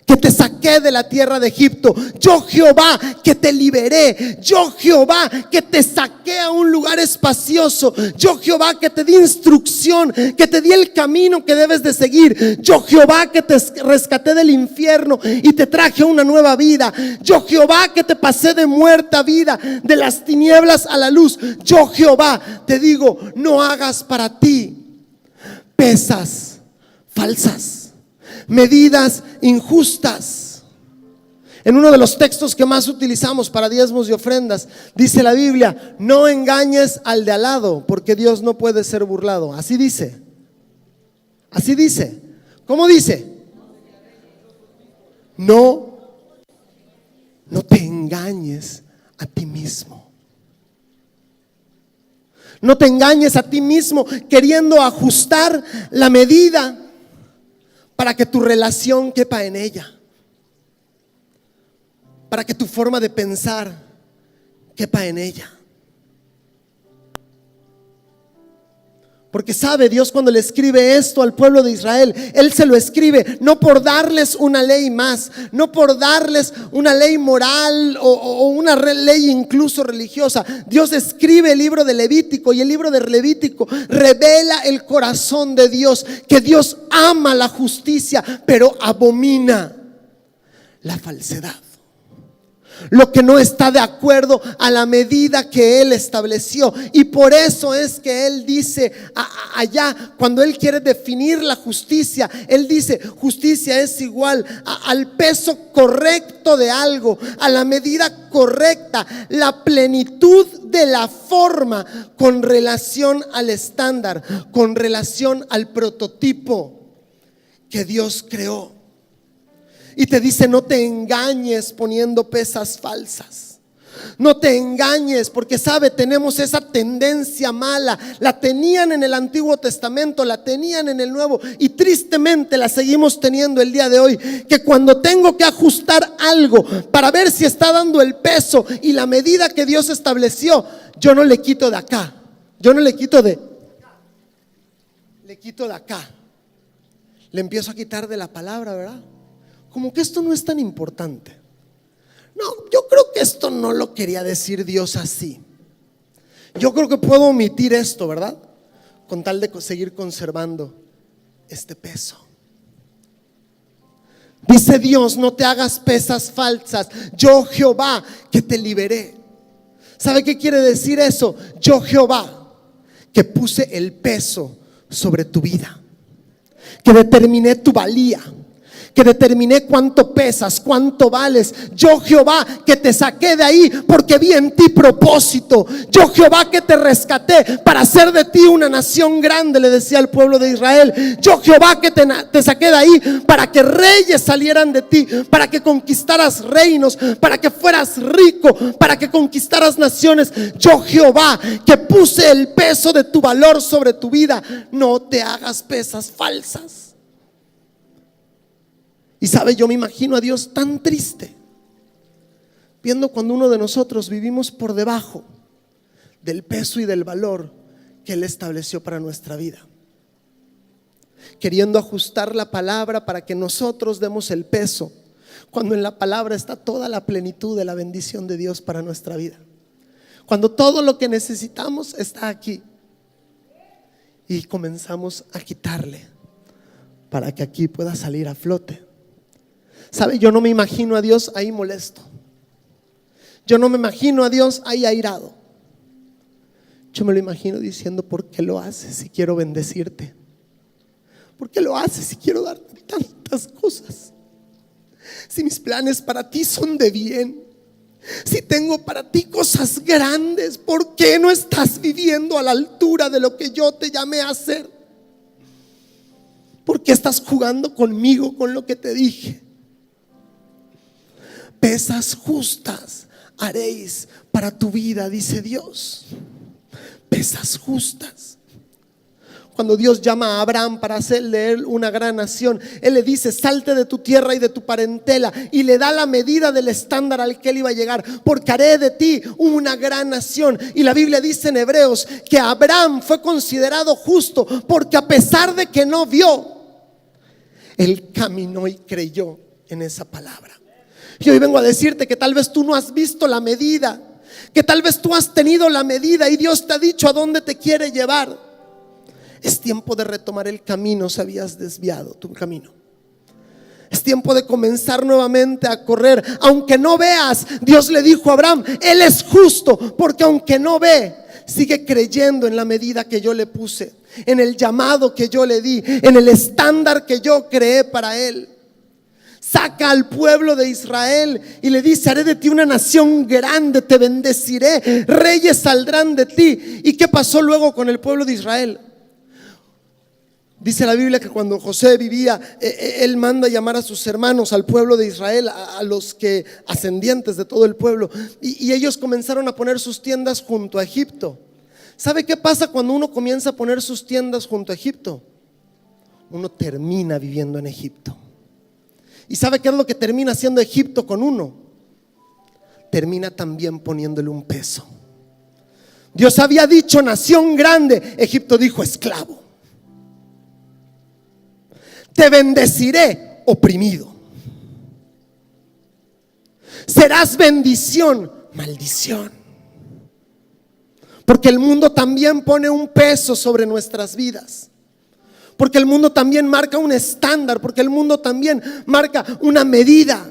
que te saqué de la tierra de Egipto. Yo, Jehová, que te liberé. Yo, Jehová, que te saqué a un lugar espacioso. Yo, Jehová, que te di instrucción, que te di el camino que debes de seguir. Yo, Jehová, que te rescaté del infierno y te traje una nueva vida. Yo, Jehová, que te pasé de muerte a vida, de las tinieblas a la luz. Yo, Jehová, te digo: no hagas para ti pesas falsas, medidas injustas. En uno de los textos que más utilizamos para diezmos y ofrendas, dice la Biblia: no engañes al de al lado, porque Dios no puede ser burlado. Así dice. Así dice. ¿Cómo dice? No te engañes a ti mismo. No te engañes a ti mismo queriendo ajustar la medida para que tu relación quepa en ella, para que tu forma de pensar quepa en ella. Porque sabe, Dios cuando le escribe esto al pueblo de Israel, Él se lo escribe no por darles una ley más, no por darles una ley moral o una ley incluso religiosa. Dios escribe el libro de Levítico, y el libro de Levítico revela el corazón de Dios, que Dios ama la justicia, pero abomina la falsedad, lo que no está de acuerdo a la medida que Él estableció. Y por eso es que Él dice allá, cuando Él quiere definir la justicia, Él dice: justicia es igual al peso correcto de algo, a la medida correcta, la plenitud de la forma con relación al estándar, con relación al prototipo que Dios creó. Y te dice: no te engañes poniendo pesas falsas. No te engañes, porque sabe, tenemos esa tendencia mala. La tenían en el Antiguo Testamento, la tenían en el Nuevo, y tristemente la seguimos teniendo el día de hoy. Que cuando tengo que ajustar algo para ver si está dando el peso y la medida que Dios estableció, yo no le quito de acá, yo no le quito de acá, le quito de acá, le empiezo a quitar de la palabra, ¿verdad? Como que esto no es tan importante. No, yo creo que esto no lo quería decir Dios así. Yo creo que puedo omitir esto, ¿verdad? Con tal de seguir conservando este peso. Dice Dios: no te hagas pesas falsas. Yo, Jehová, que te liberé. ¿Sabe qué quiere decir eso? Yo, Jehová, que puse el peso sobre tu vida, que determiné tu valía, que determiné cuánto pesas, cuánto vales. Yo Jehová que te saqué de ahí porque vi en ti propósito. Yo Jehová que te rescaté para hacer de ti una nación grande, le decía al pueblo de Israel. Yo Jehová que te saqué de ahí para que reyes salieran de ti, para que conquistaras reinos, para que fueras rico, para que conquistaras naciones. Yo Jehová que puse el peso de tu valor sobre tu vida. No te hagas pesas falsas. Y sabe, yo me imagino a Dios tan triste viendo cuando uno de nosotros vivimos por debajo del peso y del valor que Él estableció para nuestra vida, queriendo ajustar la palabra para que nosotros demos el peso, cuando en la palabra está toda la plenitud de la bendición de Dios para nuestra vida, cuando todo lo que necesitamos está aquí, y comenzamos a quitarle para que aquí pueda salir a flote. ¿Sabe? Yo no me imagino a Dios ahí molesto. Yo no me imagino a Dios ahí airado. Yo me lo imagino diciendo: ¿por qué lo haces si quiero bendecirte? ¿Por qué lo haces si quiero darte tantas cosas? Si mis planes para ti son de bien, si tengo para ti cosas grandes, ¿por qué no estás viviendo a la altura de lo que yo te llamé a hacer? ¿Por qué estás jugando conmigo, con lo que te dije? Pesas justas haréis para tu vida, dice Dios. Pesas justas. Cuando Dios llama a Abraham para hacer de él una gran nación, Él le dice: salte de tu tierra y de tu parentela, y le da la medida del estándar al que él iba a llegar, porque haré de ti una gran nación. Y la Biblia dice en Hebreos que Abraham fue considerado justo porque a pesar de que no vio, él caminó y creyó en esa palabra. Y hoy vengo a decirte que tal vez tú no has visto la medida, que tal vez tú has tenido la medida y Dios te ha dicho a dónde te quiere llevar. Es tiempo de retomar el camino si habías desviado tu camino. Es tiempo de comenzar nuevamente a correr. Aunque no veas, Dios le dijo a Abraham: Él es justo, porque aunque no ve, sigue creyendo en la medida que yo le puse, en el llamado que yo le di, en el estándar que yo creé para él. Saca al pueblo de Israel y le dice: haré de ti una nación grande, te bendeciré, reyes saldrán de ti. ¿Y qué pasó luego con el pueblo de Israel? Dice la Biblia que cuando José vivía, él manda llamar a sus hermanos, al pueblo de Israel, a los que ascendientes de todo el pueblo, y ellos comenzaron a poner sus tiendas junto a Egipto. ¿Sabe qué pasa cuando uno comienza a poner sus tiendas junto a Egipto? Uno termina viviendo en Egipto. ¿Y sabe qué es lo que termina haciendo Egipto con uno? Termina también poniéndole un peso. Dios había dicho nación grande, Egipto dijo esclavo. Te bendeciré, oprimido. Serás bendición, maldición. Porque el mundo también pone un peso sobre nuestras vidas. Porque el mundo también marca un estándar. Porque el mundo también marca una medida.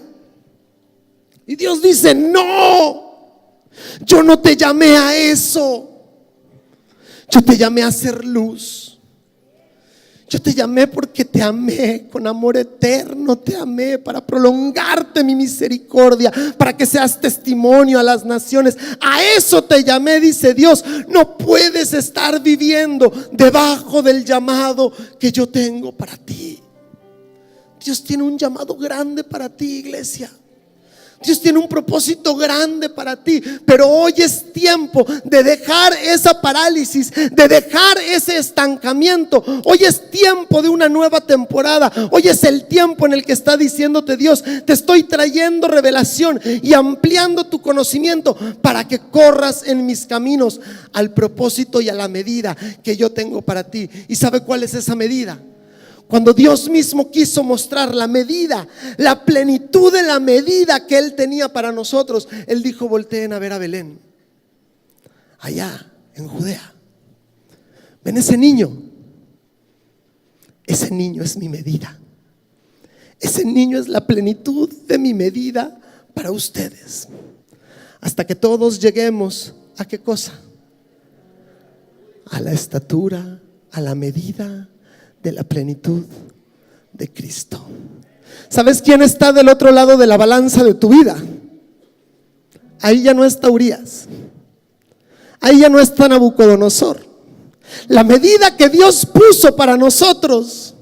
Y Dios dice: no, yo no te llamé a eso. Yo te llamé a ser luz. Yo te llamé porque te amé con amor eterno. Te amé para prolongarte mi misericordia, para que seas testimonio a las naciones. A eso te llamé, dice Dios. No puedes estar viviendo debajo del llamado que yo tengo para ti. Dios tiene un llamado grande para ti, iglesia. Dios tiene un propósito grande para ti, pero hoy es tiempo de dejar esa parálisis, de dejar ese estancamiento. Hoy es tiempo de una nueva temporada. Hoy es el tiempo en el que está diciéndote Dios: te estoy trayendo revelación y ampliando tu conocimiento para que corras en mis caminos al propósito y a la medida que yo tengo para ti. ¿Y sabe cuál es esa medida? Cuando Dios mismo quiso mostrar la medida, la plenitud de la medida que Él tenía para nosotros, Él dijo: volteen a ver a Belén, allá en Judea. Ven ese niño. Ese niño es mi medida. Ese niño es la plenitud de mi medida para ustedes. Hasta que todos lleguemos ¿a qué cosa? A la estatura, a la medida de la plenitud de Cristo. ¿Sabes quién está del otro lado de la balanza de tu vida? Ahí ya no está Urías. Ahí ya no está Nabucodonosor. La medida que Dios puso para nosotros,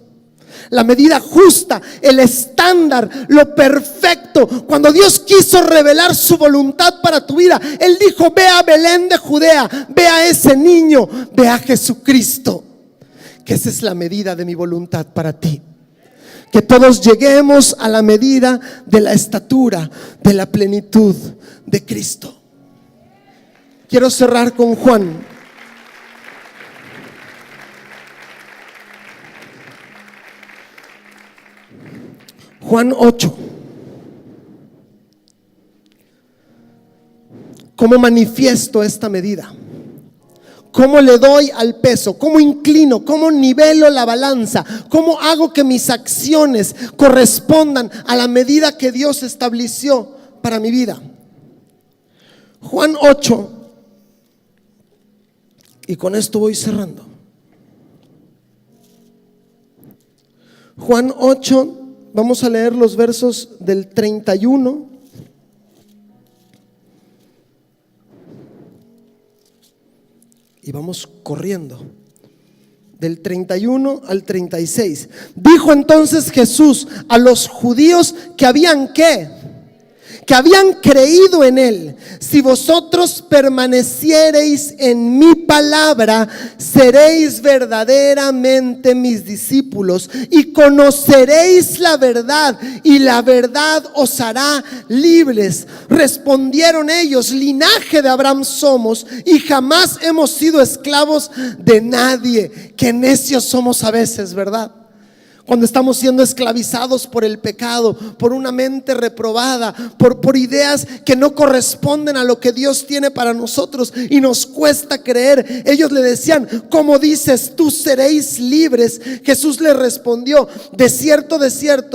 la medida justa, el estándar, lo perfecto. Cuando Dios quiso revelar su voluntad para tu vida, Él dijo: ve a Belén de Judea, ve a ese niño, ve a Jesucristo. Que esa es la medida de mi voluntad para ti. Que todos lleguemos a la medida de la estatura, de la plenitud de Cristo. Quiero cerrar con Juan. Juan 8. ¿Cómo manifiesto esta medida? ¿Cómo le doy al peso? ¿Cómo inclino? ¿Cómo nivelo la balanza? ¿Cómo hago que mis acciones correspondan a la medida que Dios estableció para mi vida? Juan 8. Y con esto voy cerrando. Juan 8. Vamos a leer los versos del 31 y vamos corriendo del 31 al 36. Dijo entonces Jesús a los judíos que habían que habían creído en Él: si vosotros permaneciereis en mi palabra, seréis verdaderamente mis discípulos y conoceréis la verdad, y la verdad os hará libres. Respondieron ellos: linaje de Abraham somos y jamás hemos sido esclavos de nadie. Qué necios somos a veces, ¿verdad? Cuando estamos siendo esclavizados por el pecado, por una mente reprobada, por ideas que no corresponden a lo que Dios tiene para nosotros, y nos cuesta creer. Ellos le decían: ¿cómo dices tú seréis libres? Jesús les respondió: de cierto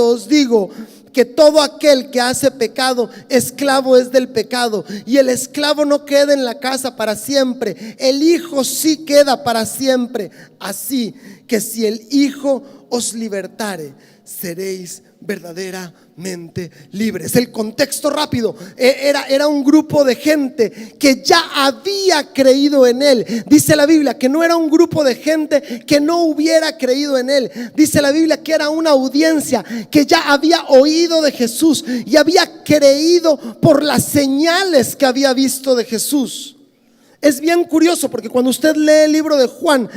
os digo, que todo aquel que hace pecado, esclavo es del pecado. Y el esclavo no queda en la casa para siempre, el Hijo sí queda para siempre. Así que si el Hijo os libertare, seréis verdaderamente libres. El contexto rápido: era un grupo de gente que ya había creído en Él. Dice la Biblia que no era un grupo de gente que no hubiera creído en Él. Dice la Biblia que era una audiencia que ya había oído de Jesús y había creído por las señales que había visto de Jesús. Es bien curioso porque cuando usted lee el libro de Juan,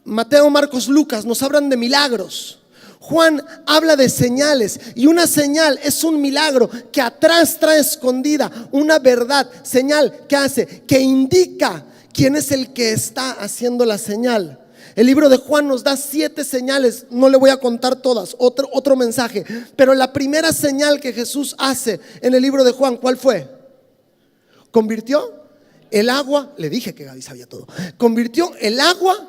Mateo, Marcos, Lucas nos hablan de milagros. Juan habla de señales, y una señal es un milagro que atrás trae escondida una verdad. Señal que hace, que indica quién es el que está haciendo la señal. El libro de Juan nos da 7 señales, no le voy a contar todas, otro mensaje. Pero la primera señal que Jesús hace en el libro de Juan, ¿cuál fue? Convirtió el agua, le dije que Gaby sabía todo, convirtió el agua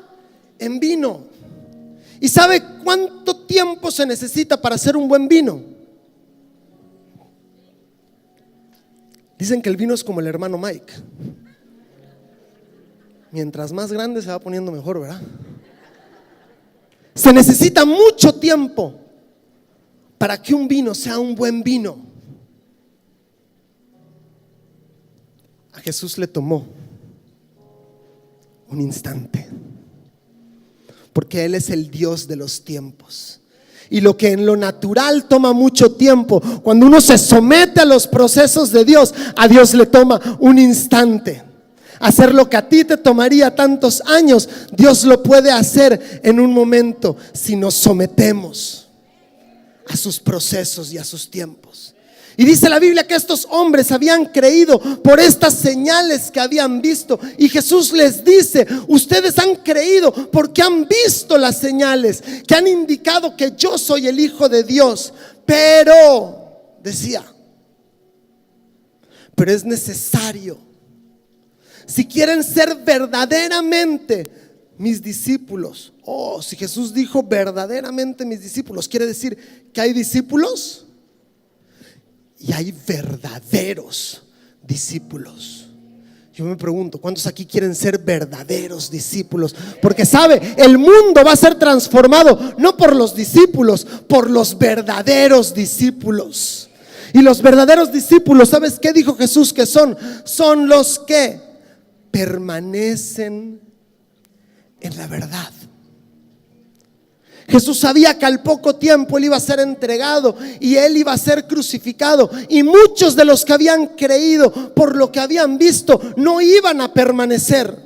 en vino. ¿Y sabe cuánto tiempo se necesita para hacer un buen vino? Dicen que el vino es como el hermano Mike. Mientras más grande se va poniendo mejor, ¿verdad? Se necesita mucho tiempo para que un vino sea un buen vino. A Jesús le tomó un instante, porque Él es el Dios de los tiempos. Y lo que en lo natural toma mucho tiempo, cuando uno se somete a los procesos de Dios, a Dios le toma un instante. Hacer lo que a ti te tomaría tantos años, Dios lo puede hacer en un momento si nos sometemos a sus procesos y a sus tiempos. Y dice la Biblia que estos hombres habían creído por estas señales que habían visto. Y Jesús les dice: ustedes han creído porque han visto las señales que han indicado que yo soy el Hijo de Dios. Pero, decía, pero es necesario, si quieren ser verdaderamente mis discípulos. Si Jesús dijo verdaderamente mis discípulos, quiere decir que hay discípulos y hay verdaderos discípulos. Yo me pregunto, ¿cuántos aquí quieren ser verdaderos discípulos? Porque sabe, el mundo va a ser transformado no por los discípulos, por los verdaderos discípulos. Y los verdaderos discípulos, ¿sabes qué dijo Jesús que son? Son los que permanecen en la verdad. Jesús sabía que al poco tiempo Él iba a ser entregado y Él iba a ser crucificado, y muchos de los que habían creído por lo que habían visto no iban a permanecer.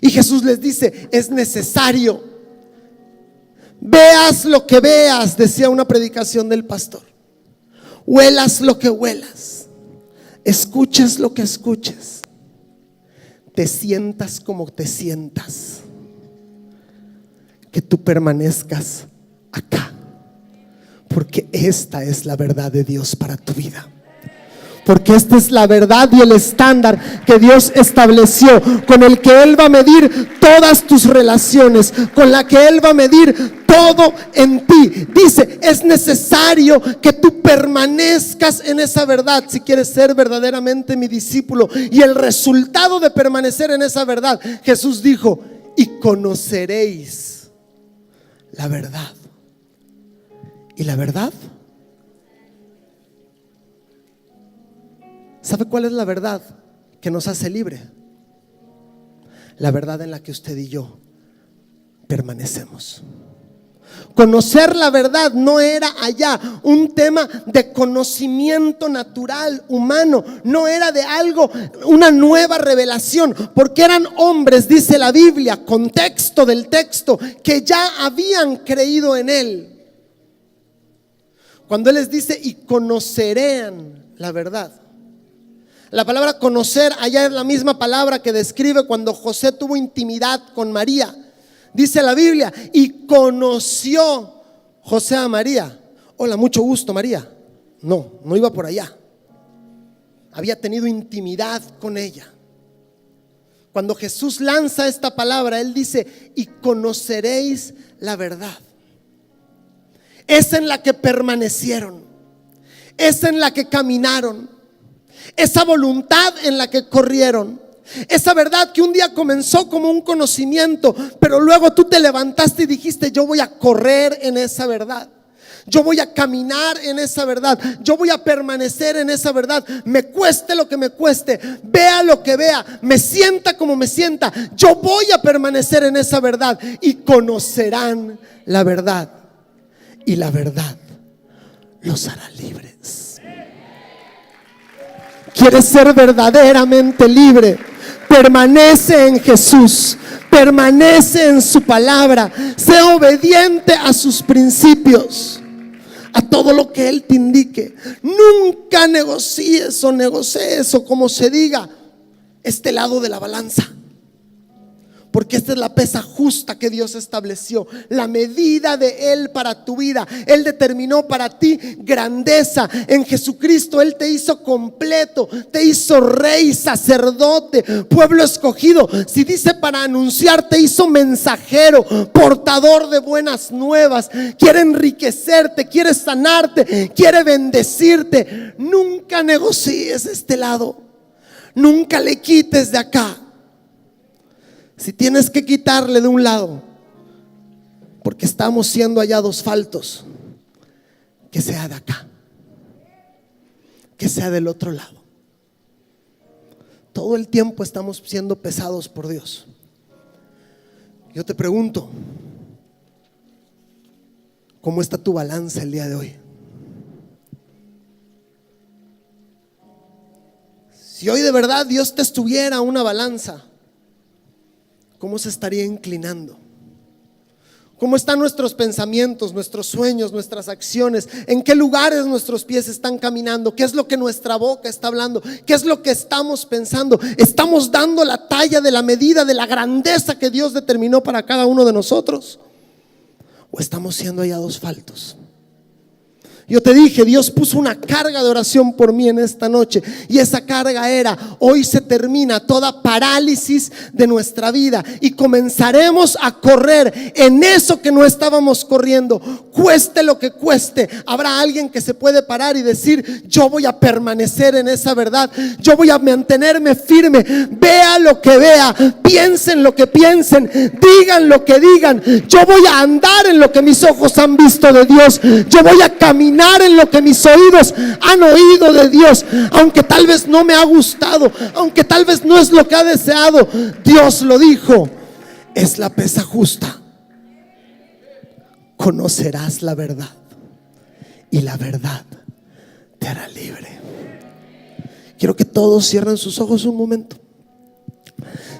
Y Jesús les dice: es necesario, veas lo que veas, decía una predicación del pastor, huelas lo que huelas, escuches lo que escuches, te sientas como te sientas, que tú permanezcas acá, porque esta es la verdad de Dios para tu vida. Porque esta es la verdad y el estándar que Dios estableció, con el que Él va a medir todas tus relaciones, con la que Él va a medir todo en ti. Dice: es necesario que tú permanezcas en esa verdad si quieres ser verdaderamente mi discípulo. Y el resultado de permanecer en esa verdad, Jesús dijo: y conoceréis la verdad. ¿Y la verdad? ¿Sabe cuál es la verdad que nos hace libre? La verdad en la que usted y yo permanecemos. Conocer la verdad no era allá un tema de conocimiento natural, humano. No era de algo, una nueva revelación, porque eran hombres, dice la Biblia, contexto del texto, que ya habían creído en Él. Cuando Él les dice: y conocerán la verdad, la palabra conocer allá es la misma palabra que describe cuando José tuvo intimidad con María. Dice la Biblia: y conoció José a María. Hola, mucho gusto, María. No, no iba por allá. Había tenido intimidad con ella. Cuando Jesús lanza esta palabra, Él dice: y conoceréis la verdad. Es en la que permanecieron, es en la que caminaron, esa voluntad en la que corrieron. Esa verdad que un día comenzó como un conocimiento, pero luego tú te levantaste y dijiste: yo voy a correr en esa verdad, yo voy a caminar en esa verdad, yo voy a permanecer en esa verdad, me cueste lo que me cueste, vea lo que vea, me sienta como me sienta, yo voy a permanecer en esa verdad. Y conocerán la verdad, y la verdad los hará libres. ¿Quieres ser verdaderamente libre? Permanece en Jesús, permanece en su palabra, sé obediente a sus principios, a todo lo que Él te indique. Nunca negocies o negocies, o como se diga, este lado de la balanza, porque esta es la pesa justa que Dios estableció, la medida de Él para tu vida. Él determinó para ti grandeza en Jesucristo. Él te hizo completo, te hizo rey, sacerdote, pueblo escogido. Si dice para anunciar, te hizo mensajero, portador de buenas nuevas. Quiere enriquecerte, quiere sanarte, quiere bendecirte. Nunca negocies este lado, nunca le quites de acá. Si tienes que quitarle de un lado porque estamos siendo hallados faltos, que sea de acá, que sea del otro lado. Todo el tiempo estamos siendo pesados por Dios. Yo te pregunto: ¿cómo está tu balanza el día de hoy? Si hoy de verdad Dios te estuviera una balanza, ¿cómo se estaría inclinando? ¿Cómo están nuestros pensamientos, nuestros sueños, nuestras acciones? ¿En qué lugares nuestros pies están caminando? ¿Qué es lo que nuestra boca está hablando? ¿Qué es lo que estamos pensando? ¿Estamos dando la talla de la medida de la grandeza que Dios determinó para cada uno de nosotros? ¿O estamos siendo hallados faltos? Yo te dije, Dios puso una carga de oración por mí en esta noche, y esa carga era: hoy se termina toda parálisis de nuestra vida y comenzaremos a correr en eso que no estábamos corriendo, cueste lo que cueste. Habrá alguien que se puede parar y decir: yo voy a permanecer en esa verdad, yo voy a mantenerme firme, vea lo que vea, piensen lo que piensen, digan lo que digan, yo voy a andar en lo que mis ojos han visto de Dios, yo voy a caminar en lo que mis oídos han oído de Dios, aunque tal vez no me ha gustado, aunque tal vez no es lo que ha deseado. Dios lo dijo: es la pesa justa. Conocerás la verdad y la verdad te hará libre. Quiero que todos cierren sus ojos un momento.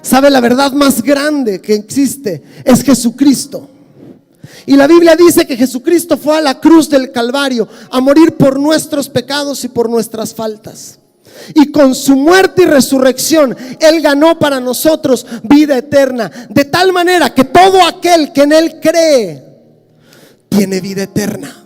¿Sabe? La verdad más grande que existe es Jesucristo. Y la Biblia dice que Jesucristo fue a la cruz del Calvario a morir por nuestros pecados y por nuestras faltas. Y con su muerte y resurrección Él ganó para nosotros vida eterna, de tal manera que todo aquel que en Él cree tiene vida eterna.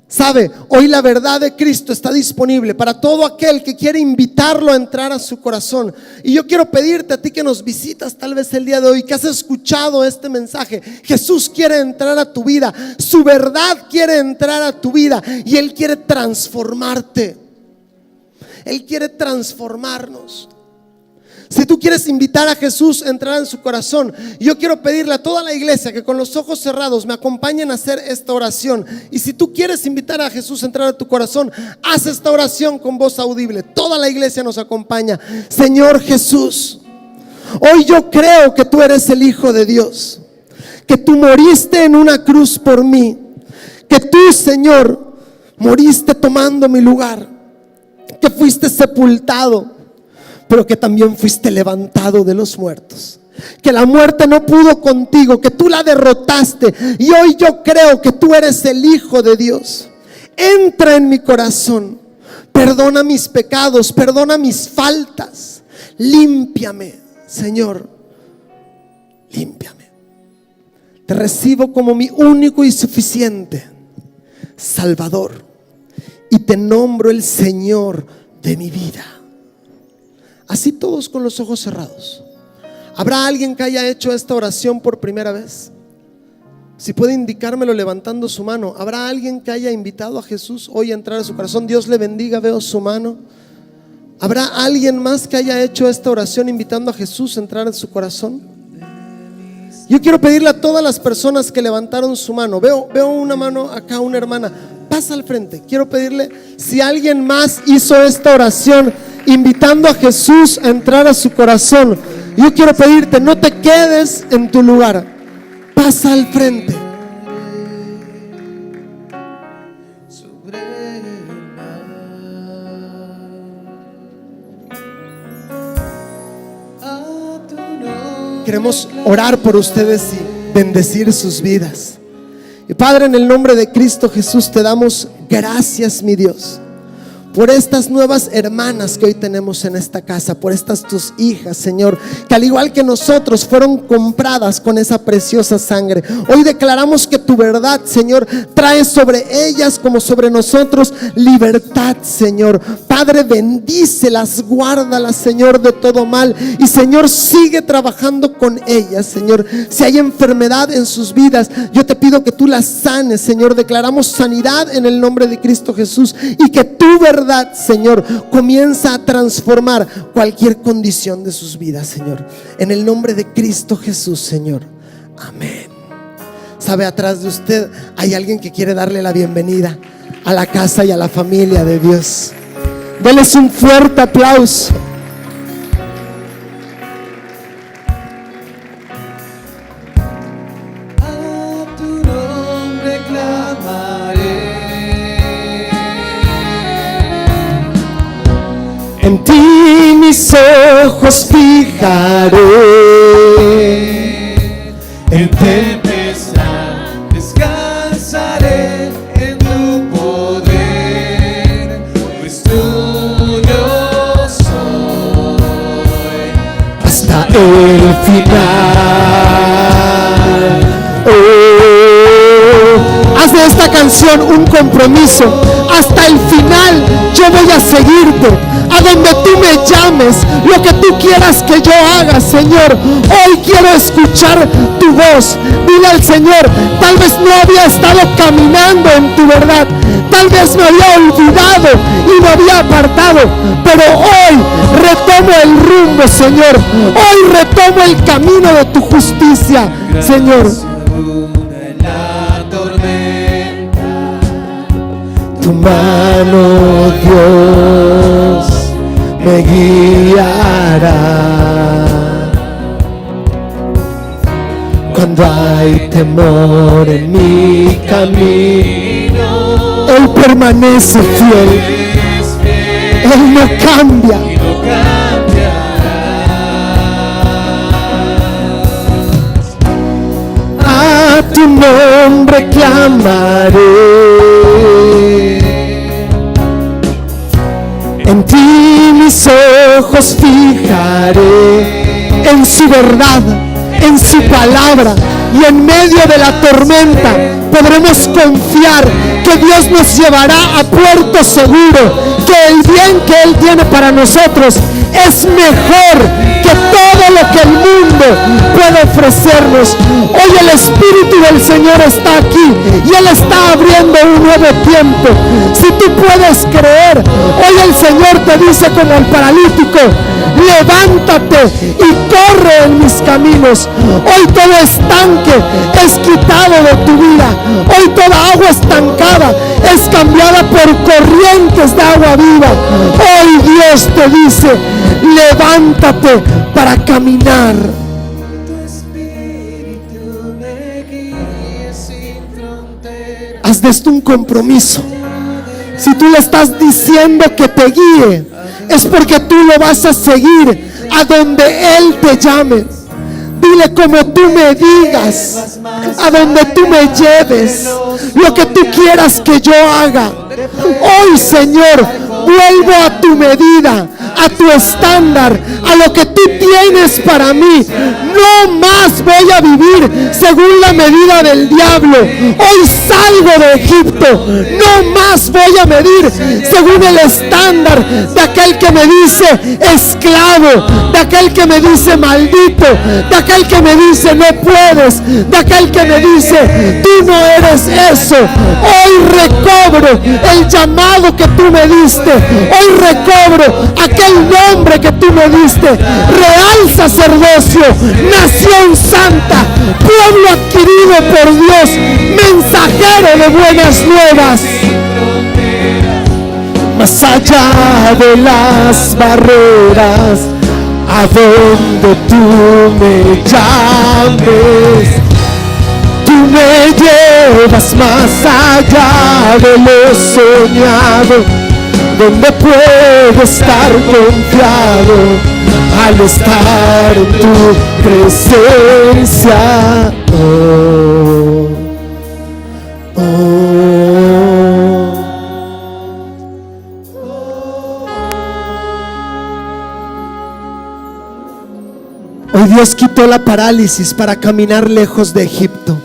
¿Sabe? Hoy la verdad de Cristo está disponible para todo aquel que quiere invitarlo a entrar a su corazón. Y yo quiero pedirte a ti que nos visitas tal vez el día de hoy, que has escuchado este mensaje: Jesús quiere entrar a tu vida, su verdad quiere entrar a tu vida, y Él quiere transformarte. Él quiere transformarnos. Si tú quieres invitar a Jesús a entrar en su corazón, yo quiero pedirle a toda la iglesia que con los ojos cerrados me acompañen a hacer esta oración. Y si tú quieres invitar a Jesús a entrar a tu corazón, haz esta oración con voz audible. Toda la iglesia nos acompaña. Señor Jesús, hoy yo creo que tú eres el Hijo de Dios, que tú moriste en una cruz por mí, que tú, Señor, moriste tomando mi lugar, que fuiste sepultado, pero que también fuiste levantado de los muertos, que la muerte no pudo contigo, que tú la derrotaste. Y hoy yo creo que tú eres el Hijo de Dios. Entra en mi corazón, perdona mis pecados, perdona mis faltas, límpiame, Señor, límpiame. Te recibo como mi único y suficiente Salvador, y te nombro el Señor de mi vida. Así, todos con los ojos cerrados. ¿Habrá alguien que haya hecho esta oración por primera vez? Si puede indicármelo levantando su mano. ¿Habrá alguien que haya invitado a Jesús hoy a entrar a su corazón? Dios le bendiga, veo su mano. ¿Habrá alguien más que haya hecho esta oración invitando a Jesús a entrar en su corazón? Yo quiero pedirle a todas las personas que levantaron su mano. Veo una mano acá, una hermana. Pasa al frente. Quiero pedirle, si alguien más hizo esta oración invitando a Jesús a entrar a su corazón, yo quiero pedirte: no te quedes en tu lugar, pasa al frente. Queremos orar por ustedes y bendecir sus vidas. Y Padre, en el nombre de Cristo Jesús, te damos gracias, mi Dios, por estas nuevas hermanas que hoy tenemos en esta casa, por estas tus hijas, Señor, que al igual que nosotros fueron compradas con esa preciosa sangre. Hoy declaramos que tu verdad, Señor, trae sobre ellas como sobre nosotros libertad, Señor. Padre, bendícelas, guárdalas, Señor, de todo mal. Y Señor, sigue trabajando con ellas, Señor. Si hay enfermedad en sus vidas, yo te pido que tú las sanes, Señor. Declaramos sanidad en el nombre de Cristo Jesús, y que tu verdad, Señor, comienza a transformar cualquier condición de sus vidas, Señor, en el nombre de Cristo Jesús, Señor. Amén. Sabe, atrás de usted hay alguien que quiere darle la bienvenida a la casa y a la familia de Dios. Denles un fuerte aplauso. A tu nombre clamaré. En ti mis ojos fijaré. En tempestad descansaré en tu poder, pues tuyo soy Hasta el final. Oh, haz de esta canción decisión, un compromiso. Hasta el final yo voy a seguirte. A donde tú me llames, lo que tú quieras que yo haga, Señor. Hoy quiero escuchar tu voz. Dile al Señor, tal vez no había estado caminando en tu verdad. Tal vez me había olvidado y me había apartado. Pero hoy retomo el rumbo, Señor. Hoy retomo el camino de tu justicia, Señor. Tu mano, Dios, me guiará. Cuando hay temor en mi camino, Él permanece fiel. Él no cambia. A tu nombre clamaré. En ti mis ojos fijaré, en su verdad, en su palabra, y en medio de la tormenta podremos confiar que Dios nos llevará a puerto seguro, que el bien que Él tiene para nosotros es mejor que todo lo que el mundo puede ofrecernos. Hoy el Espíritu del Señor está aquí y Él está abriendo un nuevo tiempo. Si tú puedes creer, hoy el Señor te dice como el paralítico: levántate y corre en mis caminos. Hoy todo estanque es quitado de tu vida. Hoy toda agua estancada es cambiada por corrientes de agua viva. Hoy Dios te dice: levántate para caminar. Haz de esto un compromiso. Si tú le estás diciendo que te guíe, es porque tú lo vas a seguir a donde Él te llame. Dile: como tú me digas, a donde tú me lleves, lo que tú quieras que yo haga. Hoy, Señor, vuelvo a tu medida, a tu estándar, a lo que tú tienes para mí. No más voy a vivir según la medida del diablo. Hoy salgo de Egipto. No más voy a medir según el estándar de aquel que me dice esclavo, de aquel que me dice maldito, de aquel que me dice no puedes, de aquel que me dice tú no eres eso. Hoy recobro el llamado que tú me diste. Hoy recobro aquel nombre que tú me diste: real sacerdocio, nación santa, pueblo adquirido por Dios, mensajero de buenas nuevas. Más allá de las barreras, a donde tú me llames, tú me llevas más allá de lo soñado, donde puedo estar confiado al estar en tu presencia. Oh, oh. Hoy Dios quitó la parálisis para caminar lejos de Egipto.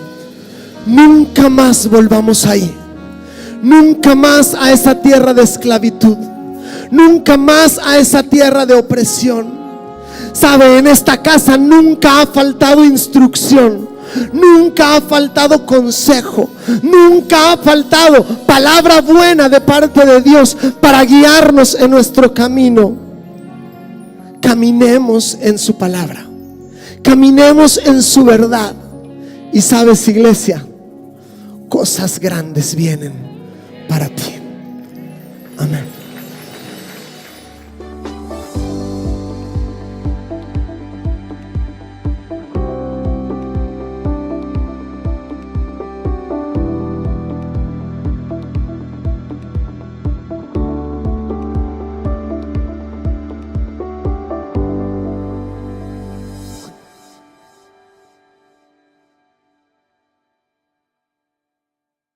Nunca más volvamos ahí. Nunca más a esa tierra de esclavitud. Nunca más a esa tierra de opresión. Sabe, en esta casa nunca ha faltado instrucción. Nunca ha faltado consejo. Nunca ha faltado palabra buena de parte de Dios para guiarnos en nuestro camino. Caminemos en su palabra. Caminemos en su verdad. Y sabes, iglesia, cosas grandes vienen para ti. Amén.